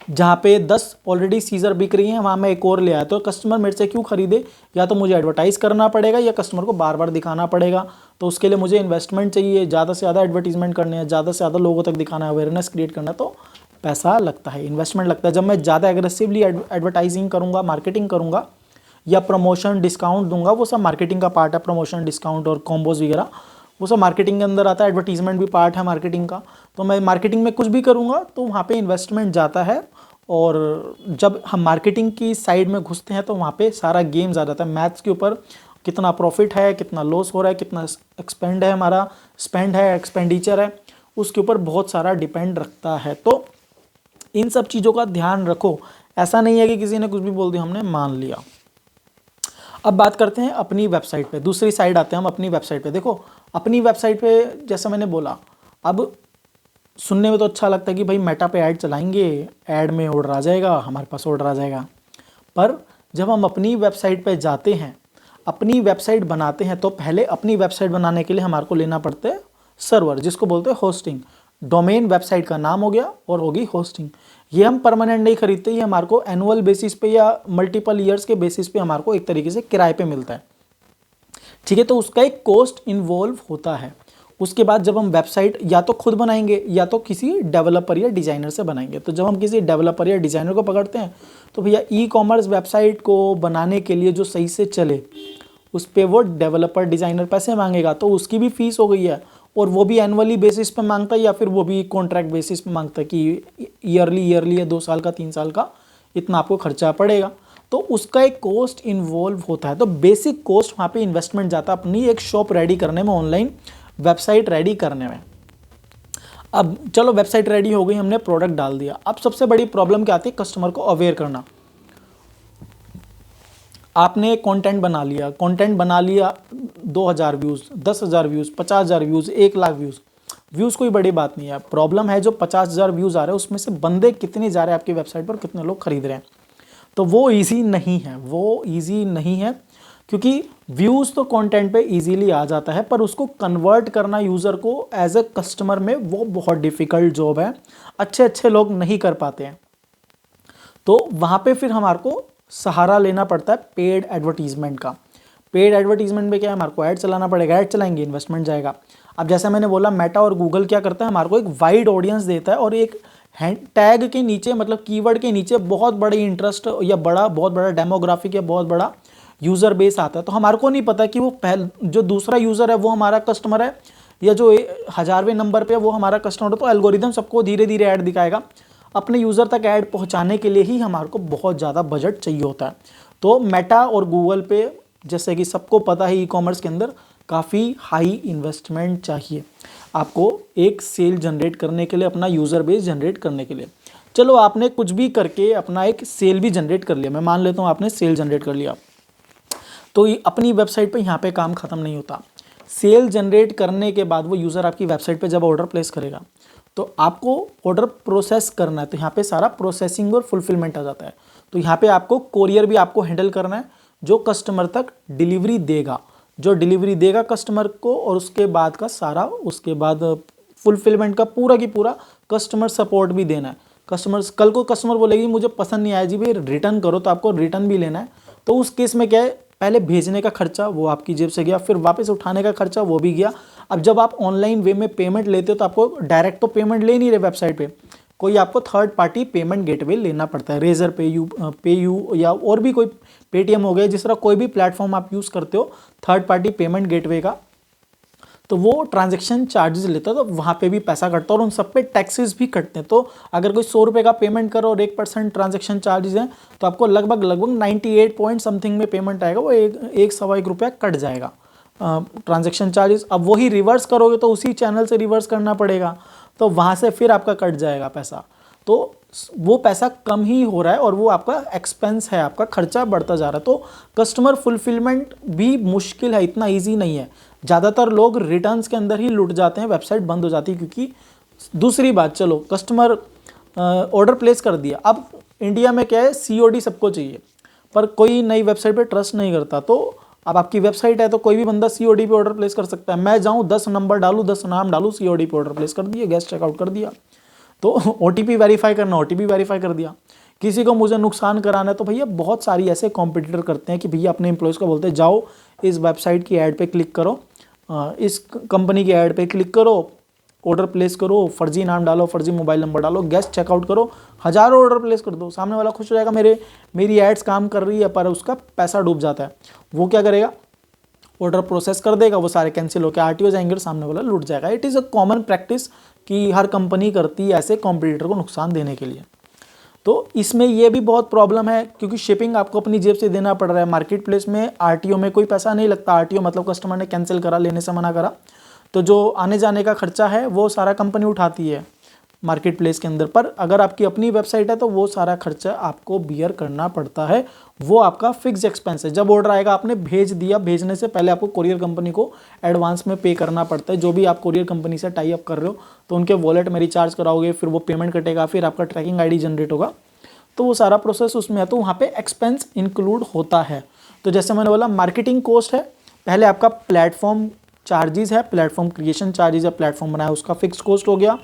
जहाँ पे 10 ऑलरेडी सीजर बिक रही हैं, वहाँ मैं एक और ले आया, तो कस्टमर मेरे से क्यों खरीदे? या तो मुझे एडवर्टाइज करना पड़ेगा, या कस्टमर को बार बार दिखाना पड़ेगा। तो उसके लिए मुझे इन्वेस्टमेंट चाहिए, ज़्यादा से ज़्यादा एडवर्टीजमेंट करने हैं, ज़्यादा से ज़्यादा लोगों तक दिखाना है, अवेयरनेस क्रिएट करना है, तो पैसा लगता है, इन्वेस्टमेंट लगता है। जब मैं ज़्यादा एग्रेसिवली एडवर्टाइजिंग करूँगा, मार्केटिंग करूँगा, या प्रमोशन डिस्काउंट दूंगा, वो सब मार्केटिंग का पार्ट है। प्रमोशन डिस्काउंट और कॉम्बोज वगैरह वो सब मार्केटिंग के अंदर आता है। एडवर्टीजमेंट भी पार्ट है मार्केटिंग का। तो मैं मार्केटिंग में कुछ भी करूँगा तो वहाँ पे इन्वेस्टमेंट जाता है। और जब हम मार्केटिंग की साइड में घुसते हैं तो वहाँ पे सारा गेम आ जाता है, मैथ्स के ऊपर। कितना प्रॉफिट है, कितना लॉस हो रहा है, कितना एक्सपेंड है, हमारा स्पेंड है, एक्सपेंडिचर है, उसके ऊपर बहुत सारा डिपेंड रखता है। तो इन सब चीज़ों का ध्यान रखो। ऐसा नहीं है कि किसी ने कुछ भी बोल दिया हमने मान लिया। अब बात करते हैं अपनी वेबसाइट पे, दूसरी साइड आते हैं हम अपनी वेबसाइट पे। देखो अपनी वेबसाइट पे जैसा मैंने बोला, अब सुनने में तो अच्छा लगता है कि भाई मेटा पे ऐड चलाएंगे, ऐड में ऑर्डर आ जाएगा, हमारे पास ऑर्डर आ जाएगा। पर जब हम अपनी वेबसाइट पे जाते हैं, अपनी वेबसाइट बनाते हैं, तो पहले अपनी वेबसाइट बनाने के लिए हमारे को लेना पड़ता है सर्वर, जिसको बोलते हैं होस्टिंग। डोमेन वेबसाइट का नाम हो गया और होगी होस्टिंग। ये हम परमानेंट नहीं खरीदते, ये हमारे को एनुअल बेसिस पे या मल्टीपल ईयर्स के बेसिस पे हमारे को एक तरीके से किराए पे मिलता है, ठीक है। तो उसका एक कॉस्ट इन्वॉल्व होता है। उसके बाद जब हम वेबसाइट या तो खुद बनाएंगे या तो किसी डेवलपर या डिज़ाइनर से बनाएंगे। तो जब हम किसी डेवलपर या डिज़ाइनर को पकड़ते हैं तो भैया ई कॉमर्स वेबसाइट को बनाने के लिए जो सही से चले, उस पर वो डेवलपर डिज़ाइनर पैसे मांगेगा, तो उसकी भी फीस हो गई है। और वो भी एनुअली बेसिस पे मांगता है या फिर वो भी कॉन्ट्रैक्ट बेसिस पे मांगता है कि ईयरली है, 2 साल का, 3 साल का, इतना आपको खर्चा पड़ेगा। तो उसका एक कॉस्ट इन्वॉल्व होता है। तो बेसिक कॉस्ट वहाँ पे इन्वेस्टमेंट जाता है अपनी एक शॉप रेडी करने में, ऑनलाइन वेबसाइट रेडी करने में। अब चलो वेबसाइट रेडी हो गई, हमने प्रोडक्ट डाल दिया। अब सबसे बड़ी प्रॉब्लम क्या आती है? कस्टमर को अवेयर करना। आपने कंटेंट बना लिया 2000 views, 10,000 views, 50,000 views, 1 lakh views. Views कोई बड़ी बात नहीं है, प्रॉब्लम है जो 50,000 व्यूज़ आ रहे हैं उसमें से बंदे कितने जा रहे हैं आपकी वेबसाइट पर, कितने लोग खरीद रहे हैं। तो वो ईजी नहीं है, क्योंकि व्यूज़ तो कंटेंट पे इजीली आ जाता है, पर उसको कन्वर्ट करना यूज़र को एज अ कस्टमर में वो बहुत डिफ़िकल्ट जॉब है। अच्छे लोग नहीं कर पाते हैं। तो वहाँ पे फिर हमारे को सहारा लेना पड़ता है पेड एडवर्टीजमेंट का। पेड एडवर्टीजमेंट में क्या है, हमारे को ऐड चलाना पड़ेगा, ऐड चलाएंगे इन्वेस्टमेंट जाएगा। अब जैसा मैंने बोला, मेटा और गूगल क्या करता है, हमारे को एक वाइड ऑडियंस देता है और एक टैग के नीचे, मतलब कीवर्ड के नीचे बहुत बड़ी इंटरेस्ट या बहुत बड़ा डेमोग्राफिक या बहुत बड़ा यूज़र बेस आता है, तो हमारे को नहीं पता कि वो जो दूसरा यूज़र है वो हमारा कस्टमर है या जो 1000वें नंबर पे वो हमारा कस्टमर है। तो एल्गोरिदम सबको धीरे धीरे ऐड दिखाएगा। अपने यूज़र तक ऐड पहुंचाने के लिए ही हमारे को बहुत ज़्यादा बजट चाहिए होता है। तो मेटा और गूगल पे, जैसे कि सबको पता है, ई कॉमर्स के अंदर काफ़ी हाई इन्वेस्टमेंट चाहिए आपको एक सेल जनरेट करने के लिए, अपना यूज़र बेस जनरेट करने के लिए। चलो आपने कुछ भी करके अपना एक सेल भी जनरेट कर लिया, मैं मान लेता हूँ आपने सेल जनरेट कर लिया, तो अपनी वेबसाइट पे यहाँ पे काम ख़त्म नहीं होता। सेल जनरेट करने के बाद वो यूज़र आपकी वेबसाइट पे जब ऑर्डर प्लेस करेगा तो आपको ऑर्डर प्रोसेस करना है, तो यहाँ पे सारा प्रोसेसिंग और फुलफिलमेंट आ जाता है। तो यहाँ पे आपको कोरियर भी आपको हैंडल करना है, जो कस्टमर तक डिलीवरी देगा, जो डिलीवरी देगा कस्टमर को, और उसके बाद का सारा, उसके बाद फुलफिलमेंट का पूरा की पूरा कस्टमर सपोर्ट भी देना है। कस्टमर्स, कल को कस्टमर बोलेगी मुझे पसंद नहीं आया जी भाई रिटर्न करो, तो आपको रिटर्न भी लेना है। तो उस केस में क्या है, पहले भेजने का खर्चा वो आपकी जेब से गया, फिर वापस उठाने का खर्चा वो भी गया। अब जब आप ऑनलाइन वे में पेमेंट लेते हो तो आपको डायरेक्ट तो पेमेंट ले नहीं रहे वेबसाइट पे, कोई आपको थर्ड पार्टी पेमेंट गेटवे लेना पड़ता है, रेजर पे यू या और भी कोई पेटीएम हो गया, जिस तरह कोई भी प्लेटफॉर्म आप यूज़ करते हो थर्ड पार्टी पेमेंट गेटवे का, तो वो ट्रांजैक्शन चार्जेस लेता है, तो वहाँ पे भी पैसा कटता है और उन सब पे टैक्सेस भी कटते हैं। तो अगर कोई 100 रुपये का पेमेंट करो और 1% ट्रांजैक्शन चार्जेस हैं, तो आपको लगभग 98 पॉइंट समथिंग में पेमेंट आएगा, वो एक सवा एक रुपया कट जाएगा ट्रांजैक्शन चार्जेस। अब वही रिवर्स करोगे तो उसी चैनल से रिवर्स करना पड़ेगा, तो वहाँ से फिर आपका कट जाएगा पैसा। तो वो पैसा कम ही हो रहा है और वो आपका एक्सपेंस है, आपका खर्चा बढ़ता जा रहा है। तो कस्टमर फुलफिलमेंट भी मुश्किल है, इतना ईजी नहीं है। ज़्यादातर लोग रिटर्न्स के अंदर ही लुट जाते हैं, वेबसाइट बंद हो जाती है। क्योंकि दूसरी बात, चलो कस्टमर ऑर्डर प्लेस कर दिया, अब इंडिया में क्या है, COD सबको चाहिए, पर कोई नई वेबसाइट पे ट्रस्ट नहीं करता। तो अब आपकी वेबसाइट है तो कोई भी बंदा COD पे ऑर्डर प्लेस कर सकता है। मैं जाऊँ 10 नंबर डालूँ, 10 नाम डालूँ, COD पे ऑर्डर प्लेस कर दिया, गैस चेकआउट कर दिया। तो OTP वेरीफाई करना, OTP वेरीफाई कर दिया। किसी को मुझे नुकसान कराना है तो भैया बहुत सारी ऐसे कॉम्पिटिटर करते हैं कि भैया अपने एम्प्लॉयज़ को बोलते हैं जाओ इस वेबसाइट की ऐड पे क्लिक करो, इस कंपनी की ऐड पे क्लिक करो, ऑर्डर प्लेस करो, फर्जी नाम डालो, फर्जी मोबाइल नंबर डालो, गेस्ट चेकआउट करो, हज़ारों ऑर्डर प्लेस कर दो। सामने वाला खुश हो जाएगा, मेरी एड्स काम कर रही है, पर उसका पैसा डूब जाता है। वो क्या करेगा, ऑर्डर प्रोसेस कर देगा, वो सारे कैंसिल होकर RTO जाएंगे और सामने वाला लूट जाएगा। It is a common practice कि हर कंपनी करती है ऐसे कॉम्पिटिटर को नुकसान देने के लिए। तो इसमें ये भी बहुत प्रॉब्लम है क्योंकि शिपिंग आपको अपनी जेब से देना पड़ रहा है। मार्केट प्लेस में RTO में कोई पैसा नहीं लगता। RTO मतलब कस्टमर ने कैंसिल करा, लेने से मना करा, तो जो आने जाने का खर्चा है वो सारा कंपनी उठाती है मार्केट प्लेस के अंदर। पर अगर आपकी अपनी वेबसाइट है तो वो सारा खर्चा आपको बियर करना पड़ता है, वो आपका फिक्स एक्सपेंस है। जब ऑर्डर आएगा आपने भेज दिया, भेजने से पहले आपको कोरियर कंपनी को एडवांस में पे करना पड़ता है। जो भी आप कोरियर कंपनी से टाई अप कर रहे हो तो उनके वॉलेट में रिचार्ज कराओगे, फिर वो पेमेंट कटेगा, फिर आपका ट्रैकिंग ID जनरेट होगा, तो वो सारा प्रोसेस उसमें है, तो वहाँ पे एक्सपेंस इंक्लूड होता है। तो जैसे मैंने बोला मार्केटिंग कॉस्ट है, पहले आपका प्लेटफॉर्म चार्जेस है, प्लेटफॉर्म क्रिएशन चार्जेस है, प्लेटफॉर्म बनाया उसका फिक्स कॉस्ट हो गया।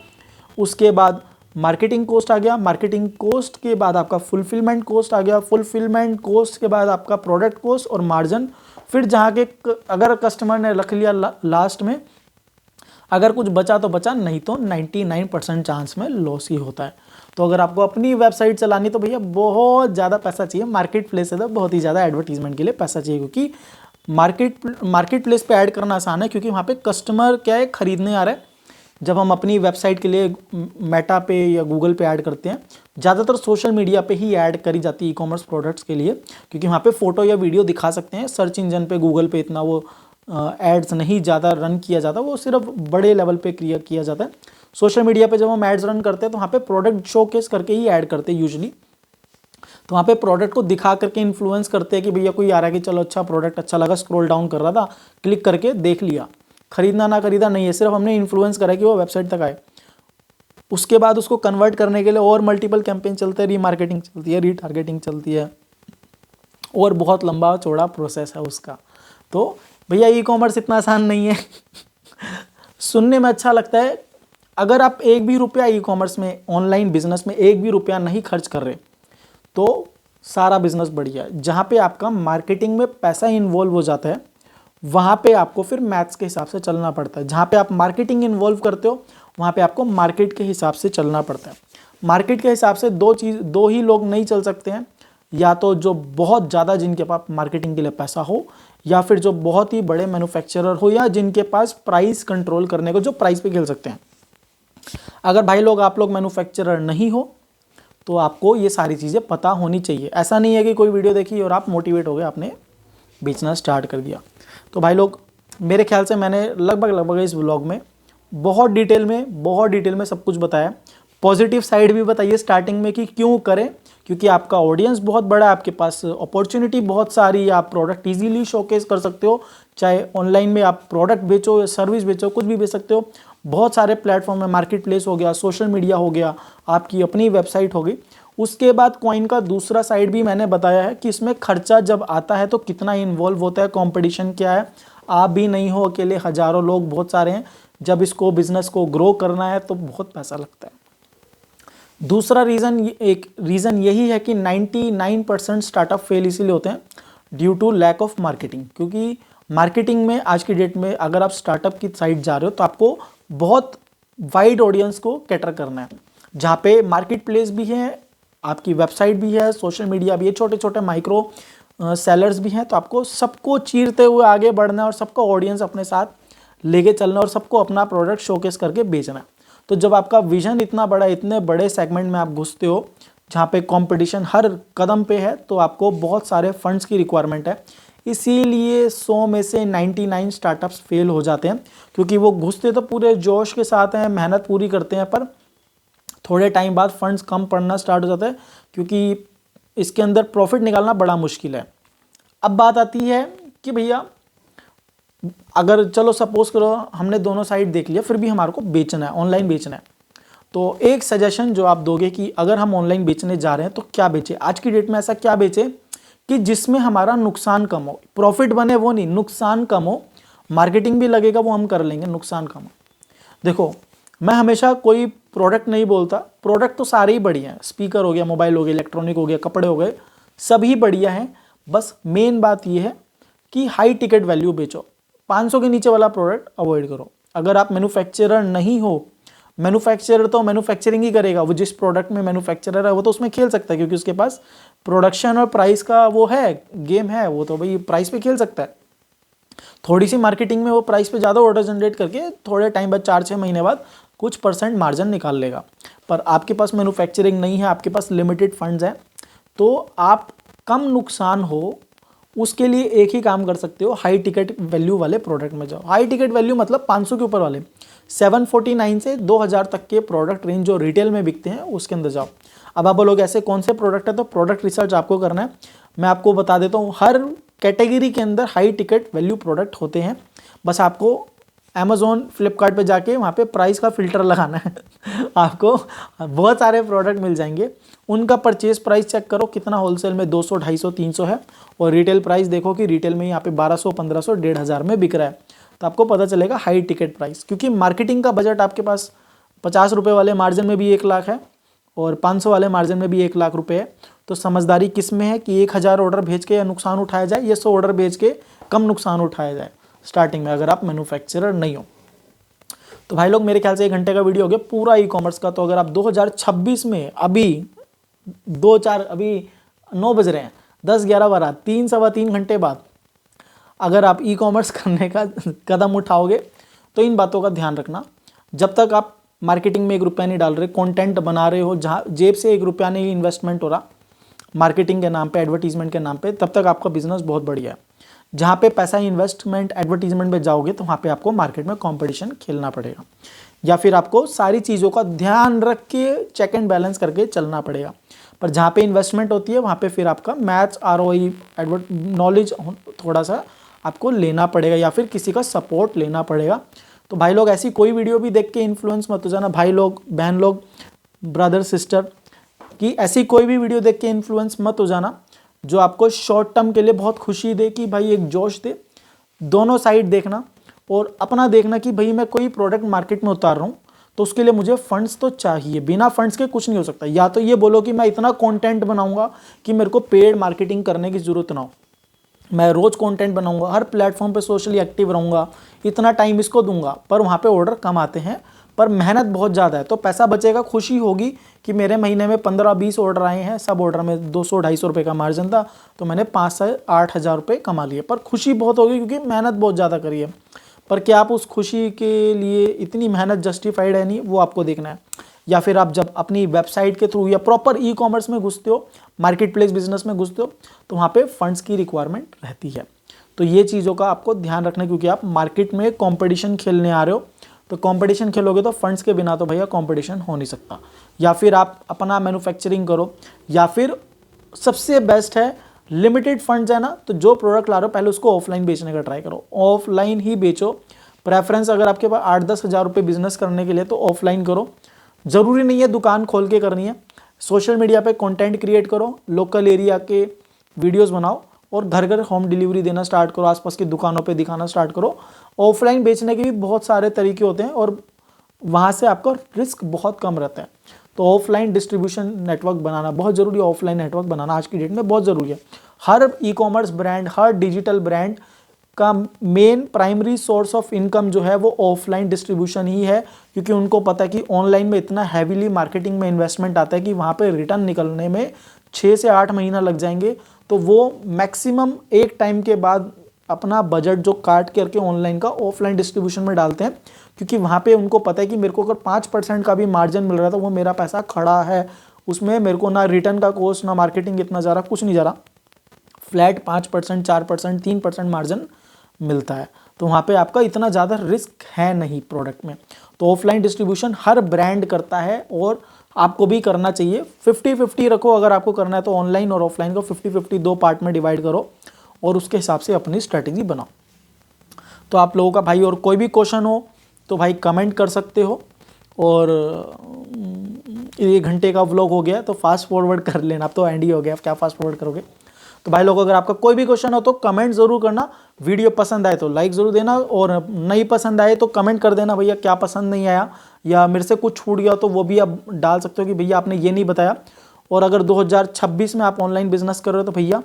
उसके बाद मार्केटिंग कॉस्ट आ गया, मार्केटिंग कॉस्ट के बाद आपका फुलफिलमेंट कॉस्ट आ गया, फुलफिलमेंट कॉस्ट के बाद आपका प्रोडक्ट कॉस्ट और मार्जिन। फिर जहाँ के अगर कस्टमर ने रख लिया लास्ट में, अगर कुछ बचा तो बचा, नहीं तो 99% चांस में लॉस ही होता है। तो अगर आपको अपनी वेबसाइट चलानी तो भैया बहुत ज़्यादा पैसा चाहिए। मार्केट प्लेस है तो बहुत ही ज़्यादा एडवर्टीजमेंट के लिए पैसा चाहिए, क्योंकि मार्केट प्लेस पे ऐड करना आसान है क्योंकि वहाँ पे कस्टमर क्या है, खरीदने आ रहा है। जब हम अपनी वेबसाइट के लिए मेटा पे या गूगल पे ऐड करते हैं, ज़्यादातर सोशल मीडिया पे ही ऐड करी जाती है ई-कॉमर्स प्रोडक्ट्स के लिए, क्योंकि वहाँ पे फ़ोटो या वीडियो दिखा सकते हैं। सर्च इंजन पे गूगल पे इतना वो एड्स नहीं ज़्यादा रन किया जाता, वो सिर्फ बड़े लेवल पे किया जाता है। सोशल मीडिया पे जब हम एड्स रन करते हैं तो वहाँ पे प्रोडक्ट शोकेस करके ही ऐड करते हैं यूजुअली। तो वहाँ पे प्रोडक्ट को दिखा करके इन्फ्लुएंस करते हैं कि भैया कोई आ रहा है कि चलो अच्छा प्रोडक्ट अच्छा लगा, स्क्रॉल डाउन कर रहा था, क्लिक करके देख लिया, खरीदना ना खरीदा नहीं है, सिर्फ हमने इन्फ्लुएंस करा कि वो वेबसाइट तक आए। उसके बाद उसको कन्वर्ट करने के लिए और मल्टीपल कैंपेन चलते हैं, रीमार्केटिंग चलती है, रीटारगेटिंग चलती है, और बहुत लंबा चौड़ा प्रोसेस है उसका। तो भैया ई-कॉमर्स इतना आसान नहीं है। सुनने में अच्छा लगता है। अगर आप एक भी रुपया ई-कॉमर्स में, ऑनलाइन बिजनेस में एक भी रुपया नहीं खर्च कर रहे तो सारा बिजनेस बढ़िया है। जहाँ पे आपका मार्केटिंग में पैसा इन्वॉल्व हो जाता है वहाँ पे आपको फिर मैथ्स के हिसाब से चलना पड़ता है। जहाँ पे आप मार्केटिंग इन्वॉल्व करते हो वहाँ पे आपको मार्केट के हिसाब से चलना पड़ता है। मार्केट के हिसाब से दो ही लोग नहीं चल सकते हैं, या तो जो बहुत ज़्यादा जिनके पास मार्केटिंग के लिए पैसा हो, या फिर जो बहुत ही बड़े मैन्युफैक्चरर हो, या जिनके पास प्राइस कंट्रोल करने को, जो प्राइस पे खेल सकते हैं। अगर भाई लोग आप लोग मैन्युफैक्चरर नहीं हो तो आपको ये सारी चीज़ें पता होनी चाहिए। ऐसा नहीं है कि कोई वीडियो देखी और आप मोटिवेट हो गए, आपने बेचना स्टार्ट कर दिया। तो भाई लोग मेरे ख्याल से मैंने लगभग इस व्लॉग में बहुत डिटेल में सब कुछ बताया। पॉजिटिव साइड भी बताइए स्टार्टिंग में कि क्यों करें, क्योंकि आपका ऑडियंस बहुत बड़ा है, आपके पास अपॉर्चुनिटी बहुत सारी है, आप प्रोडक्ट इजीली शोकेस कर सकते हो। चाहे ऑनलाइन में आप प्रोडक्ट बेचो या सर्विस बेचो, कुछ भी बेच सकते हो। बहुत सारे प्लेटफॉर्म है, मार्केट प्लेस हो गया, सोशल मीडिया हो गया, आपकी अपनी वेबसाइट हो गई। उसके बाद कॉइन का दूसरा साइड भी मैंने बताया है कि इसमें खर्चा जब आता है तो कितना इन्वॉल्व होता है, कंपटीशन क्या है। आप भी नहीं हो अकेले, हज़ारों लोग बहुत सारे हैं। जब इसको बिजनेस को ग्रो करना है तो बहुत पैसा लगता है। दूसरा रीज़न यही है कि 99% स्टार्टअप फेल इसीलिए होते हैं due to lack of marketing. क्योंकि मार्केटिंग में आज की डेट में अगर आप स्टार्टअप की साइड जा रहे हो तो आपको बहुत वाइड ऑडियंस को कैटर करना है, जहाँ पे मार्केट प्लेस भी है, आपकी वेबसाइट भी है, सोशल मीडिया भी है, छोटे छोटे माइक्रो सेलर्स भी हैं। तो आपको सबको चीरते हुए आगे बढ़ना है और सबका ऑडियंस अपने साथ लेके चलना और सबको अपना प्रोडक्ट शोकेस करके बेचना है। तो जब आपका विजन इतना बड़ा, इतने बड़े सेगमेंट में आप घुसते हो जहाँ पे कंपटीशन हर कदम पे है, तो आपको बहुत सारे फंड्स की रिक्वायरमेंट है। इसीलिए 100 में से 99 स्टार्टअप्स फेल हो जाते हैं, क्योंकि वो घुसते तो पूरे जोश के साथ हैं, मेहनत पूरी करते हैं, पर थोड़े टाइम बाद फंड्स कम पड़ना स्टार्ट हो जाता है, क्योंकि इसके अंदर प्रॉफिट निकालना बड़ा मुश्किल है। अब बात आती है कि भैया अगर चलो सपोज करो हमने दोनों साइड देख लिया, फिर भी हमारे को बेचना है, ऑनलाइन बेचना है, तो एक सजेशन जो आप दोगे कि अगर हम ऑनलाइन बेचने जा रहे हैं तो क्या बेचें। आज की डेट में ऐसा क्या बेचें कि जिसमें हमारा नुकसान कम हो, प्रॉफिट बने वो नहीं, नुकसान कम हो। मार्केटिंग भी लगेगा वो हम कर लेंगे, नुकसान कम हो। देखो मैं हमेशा कोई प्रोडक्ट नहीं बोलता, प्रोडक्ट तो सारे ही बढ़िया हैं, स्पीकर हो गया, मोबाइल हो गया, इलेक्ट्रॉनिक हो गया, कपड़े हो गए, सभी बढ़िया हैं। बस मेन बात यह है कि हाई टिकट वैल्यू बेचो, 500 के नीचे वाला प्रोडक्ट अवॉइड करो। अगर आप मैन्युफैक्चरर नहीं हो, मैन्युफैक्चरर तो मैन्युफैक्चरिंग ही करेगा, वो जिस प्रोडक्ट में मैन्युफैक्चरर है वो तो उसमें खेल सकता है, क्योंकि उसके पास प्रोडक्शन और प्राइस का वो है, गेम है, वो तो भाई प्राइस पे खेल सकता है। थोड़ी सी मार्केटिंग में वो प्राइस पे ज़्यादा ऑर्डर जनरेट करके थोड़े टाइम बाद 4-6 महीने बाद कुछ % मार्जिन निकाल लेगा। पर आपके पास मैन्युफैक्चरिंग नहीं है, आपके पास लिमिटेड फंड्स हैं, तो आप कम नुकसान हो उसके लिए एक ही काम कर सकते हो, हाई टिकट वैल्यू वाले प्रोडक्ट में जाओ। हाई टिकट वैल्यू मतलब 500 के ऊपर वाले, 749 से 2000 तक के प्रोडक्ट रेंज जो रिटेल में बिकते हैं उसके अंदर जाओ। अब आप बोलोगे ऐसे कौन से प्रोडक्ट है, तो प्रोडक्ट रिसर्च आपको करना है। मैं आपको बता देता हूँ, हर कैटेगरी के अंदर हाई टिकट वैल्यू प्रोडक्ट होते हैं। बस आपको अमेज़ॉन फ्लिपकार्ट पे जाके वहाँ पे प्राइस का फ़िल्टर लगाना है आपको बहुत सारे प्रोडक्ट मिल जाएंगे, उनका परचेज प्राइस चेक करो कितना होलसेल में 200, 250, 300 है, और रिटेल प्राइस देखो कि रिटेल में यहाँ पे 1200, 1500, 1500 में बिक रहा है, तो आपको पता चलेगा हाई टिकट प्राइस। क्योंकि मार्केटिंग का बजट आपके पास 50 रुपये वाले मार्जिन में भी 1 लाख है और 500 वाले मार्जिन में भी 1 लाख रुपये है। तो समझदारी किस में है कि 1000 ऑर्डर भेज के नुकसान उठाया जाए या 100 ऑर्डर भेज के कम नुकसान उठाया जाए स्टार्टिंग में, अगर आप मैन्युफैक्चरर नहीं हो। तो भाई लोग मेरे ख्याल से 1 घंटे का वीडियो हो गया पूरा ई कॉमर्स का। तो अगर आप 2026 में अभी 9 बज रहे हैं, 10, 11, 12, 3, सवा 3 घंटे बाद अगर आप ई कॉमर्स करने का कदम उठाओगे तो इन बातों का ध्यान रखना। जब तक आप मार्केटिंग में 1 रुपया नहीं डाल रहे, कंटेंट बना रहे हो, जहाँ जेब से 1 रुपया नहीं इन्वेस्टमेंट हो रहा मार्केटिंग के नाम पे, एडवर्टीजमेंट के नाम पे, तब तक आपका बिजनेस बहुत बढ़िया है। जहाँ पे पैसा इन्वेस्टमेंट एडवर्टीजमेंट में जाओगे तो वहाँ पे आपको मार्केट में कंपटीशन खेलना पड़ेगा, या फिर आपको सारी चीज़ों का ध्यान रख के चेक एंड बैलेंस करके चलना पड़ेगा। पर जहाँ पे इन्वेस्टमेंट होती है वहाँ पे फिर आपका मैथ्स, ROI, नॉलेज थोड़ा सा आपको लेना पड़ेगा, या फिर किसी का सपोर्ट लेना पड़ेगा। तो भाई लोग ऐसी कोई वीडियो भी देख के इन्फ्लुएंस मत हो जाना, भाई लोग, बहन लोग, ब्रदर सिस्टर, कि ऐसी कोई भी वीडियो देख के इन्फ्लुएंस मत हो जाना जो आपको शॉर्ट टर्म के लिए बहुत खुशी दे, कि भाई एक जोश दे। दोनों साइड देखना और अपना देखना कि भाई मैं कोई प्रोडक्ट मार्केट में उतार रहा हूँ तो उसके लिए मुझे फंड्स तो चाहिए, बिना फंड्स के कुछ नहीं हो सकता। या तो ये बोलो कि मैं इतना कंटेंट बनाऊंगा कि मेरे को पेड मार्केटिंग करने की ज़रूरत ना हो, मैं रोज़ कंटेंट बनाऊंगा, हर प्लेटफॉर्म पे सोशली एक्टिव रहूँगा, इतना टाइम इसको दूंगा, पर वहाँ पे ऑर्डर कम आते हैं, पर मेहनत बहुत ज़्यादा है। तो पैसा बचेगा, खुशी होगी कि मेरे महीने में 15-20 ऑर्डर आए हैं, सब ऑर्डर में 200-250 रुपये का मार्जिन था, तो मैंने 5 से 8 हज़ार रुपये कमा लिए। पर खुशी बहुत होगी क्योंकि मेहनत बहुत ज़्यादा करी है। पर क्या आप उस खुशी के लिए इतनी मेहनत जस्टिफाइड है नहीं, वो आपको देखना है। या फिर आप जब अपनी वेबसाइट के थ्रू या प्रॉपर ई कॉमर्स में घुसते हो, मार्केट प्लेस बिजनेस में घुसते हो, तो वहाँ पे फंड्स की रिक्वायरमेंट रहती है। तो ये चीज़ों का आपको ध्यान रखना है, क्योंकि आप मार्केट में कंपटीशन खेलने आ रहे हो। तो कंपटीशन खेलोगे तो फंड्स के बिना तो भैया कंपटीशन हो नहीं सकता। या फिर आप अपना मैन्युफैक्चरिंग करो, या फिर सबसे बेस्ट है लिमिटेड फंड्स है ना, तो जो प्रोडक्ट ला रहे हो पहले उसको ऑफलाइन बेचने का ट्राई करो, ऑफलाइन ही बेचो। प्रेफरेंस अगर आपके पास 8-10 हज़ार रुपये बिजनेस करने के लिए तो ऑफलाइन करो। ज़रूरी नहीं है दुकान खोल के करनी है। सोशल मीडिया पे कंटेंट क्रिएट करो, लोकल एरिया के वीडियोस बनाओ और घर घर होम डिलीवरी देना स्टार्ट करो, आसपास की दुकानों पे दिखाना स्टार्ट करो। ऑफलाइन बेचने के भी बहुत सारे तरीके होते हैं और वहाँ से आपका रिस्क बहुत कम रहता है। तो ऑफलाइन डिस्ट्रीब्यूशन नेटवर्क बनाना बहुत ज़रूरी है, ऑफलाइन नेटवर्क बनाना आज की डेट में बहुत ज़रूरी है। हर ई कॉमर्स ब्रांड, हर डिजिटल ब्रांड का main primary source of income जो है वो ऑफलाइन डिस्ट्रीब्यूशन ही है, क्योंकि उनको पता है कि ऑनलाइन में इतना हैवीली मार्केटिंग में इन्वेस्टमेंट आता है कि वहाँ पे रिटर्न निकलने में 6 से 8 महीना लग जाएंगे। तो वो मैक्सिमम एक टाइम के बाद अपना बजट जो काट करके ऑनलाइन का ऑफलाइन डिस्ट्रीब्यूशन में डालते हैं, क्योंकि वहाँ पे उनको पता है कि मेरे को अगर 5% का भी मार्जिन मिल रहा था, वो मेरा पैसा खड़ा है, उसमें मेरे को ना रिटर्न का कॉस्ट ना मार्केटिंग इतना जा रहा, कुछ नहीं जा रहा, फ्लैट 5%, 4%, 3% मार्जिन मिलता है। तो वहाँ पे आपका इतना ज़्यादा रिस्क है नहीं प्रोडक्ट में। तो ऑफलाइन डिस्ट्रीब्यूशन हर ब्रांड करता है और आपको भी करना चाहिए। 50-50 रखो, अगर आपको करना है तो ऑनलाइन और ऑफलाइन को 50-50 दो पार्ट में डिवाइड करो और उसके हिसाब से अपनी स्ट्रैटेजी बनाओ। तो आप लोगों का भाई और कोई भी क्वेश्चन हो तो भाई कमेंट कर सकते हो। और 1 घंटे का व्लॉग हो गया तो फास्ट फॉरवर्ड कर लेना, अब तो एंड ही हो गया, अब क्या फास्ट फॉरवर्ड करोगे। तो भाई लोग अगर आपका कोई भी क्वेश्चन हो तो कमेंट ज़रूर करना, वीडियो पसंद आए तो लाइक ज़रूर देना, और नहीं पसंद आए तो कमेंट कर देना भैया क्या पसंद नहीं आया, या मेरे से कुछ छूट गया तो वो भी आप डाल सकते हो कि भैया आपने ये नहीं बताया। और अगर 2026 में आप ऑनलाइन बिजनेस कर रहे हो तो भैया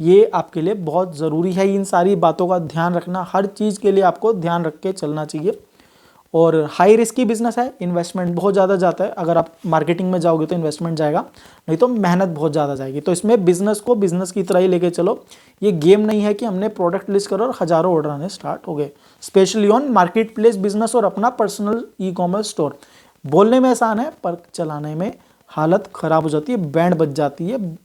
ये आपके लिए बहुत ज़रूरी है, इन सारी बातों का ध्यान रखना, हर चीज़ के लिए आपको ध्यान रख के चलना चाहिए। और हाई रिस्की बिजनेस है, इन्वेस्टमेंट बहुत ज़्यादा जाता है, अगर आप मार्केटिंग में जाओगे तो इन्वेस्टमेंट जाएगा, नहीं तो मेहनत बहुत ज़्यादा जाएगी। तो इसमें बिजनेस को बिजनेस की तरह ही लेके चलो, ये गेम नहीं है कि हमने प्रोडक्ट लिस्ट करो और हज़ारों ऑर्डर आने स्टार्ट हो गए। Specially on market place business और अपना पर्सनल ई कॉमर्स स्टोर, बोलने में आसान है पर चलाने में हालत ख़राब हो जाती है, बैंड बज जाती है।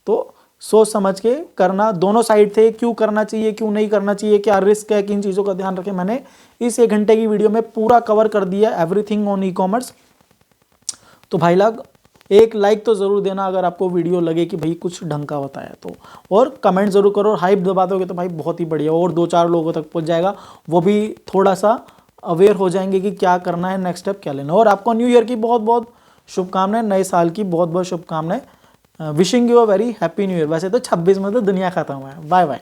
तो सोच समझ के करना, दोनों साइड थे, क्यों करना चाहिए क्यों नहीं करना चाहिए, क्या रिस्क है, किन चीज़ों का ध्यान रखें, मैंने इस 1 घंटे की वीडियो में पूरा कवर कर दिया, एवरीथिंग ऑन ई कॉमर्स। तो भाई लोग एक लाइक तो ज़रूर देना अगर आपको वीडियो लगे कि भाई कुछ ढंग का बताया तो, और कमेंट ज़रूर करो, हाइप दबा दोगे तो भाई बहुत ही बढ़िया, और 2-4 लोगों तक पहुँच जाएगा, वो भी थोड़ा सा अवेयर हो जाएंगे कि क्या करना है, नेक्स्ट स्टेप क्या लेना। और आपको न्यू ईयर की बहुत बहुत शुभकामनाएं, नए साल की बहुत बहुत शुभकामनाएं। Wishing you a very happy new year. वैसे तो 26 में तो दुनिया खत्म है। Bye bye.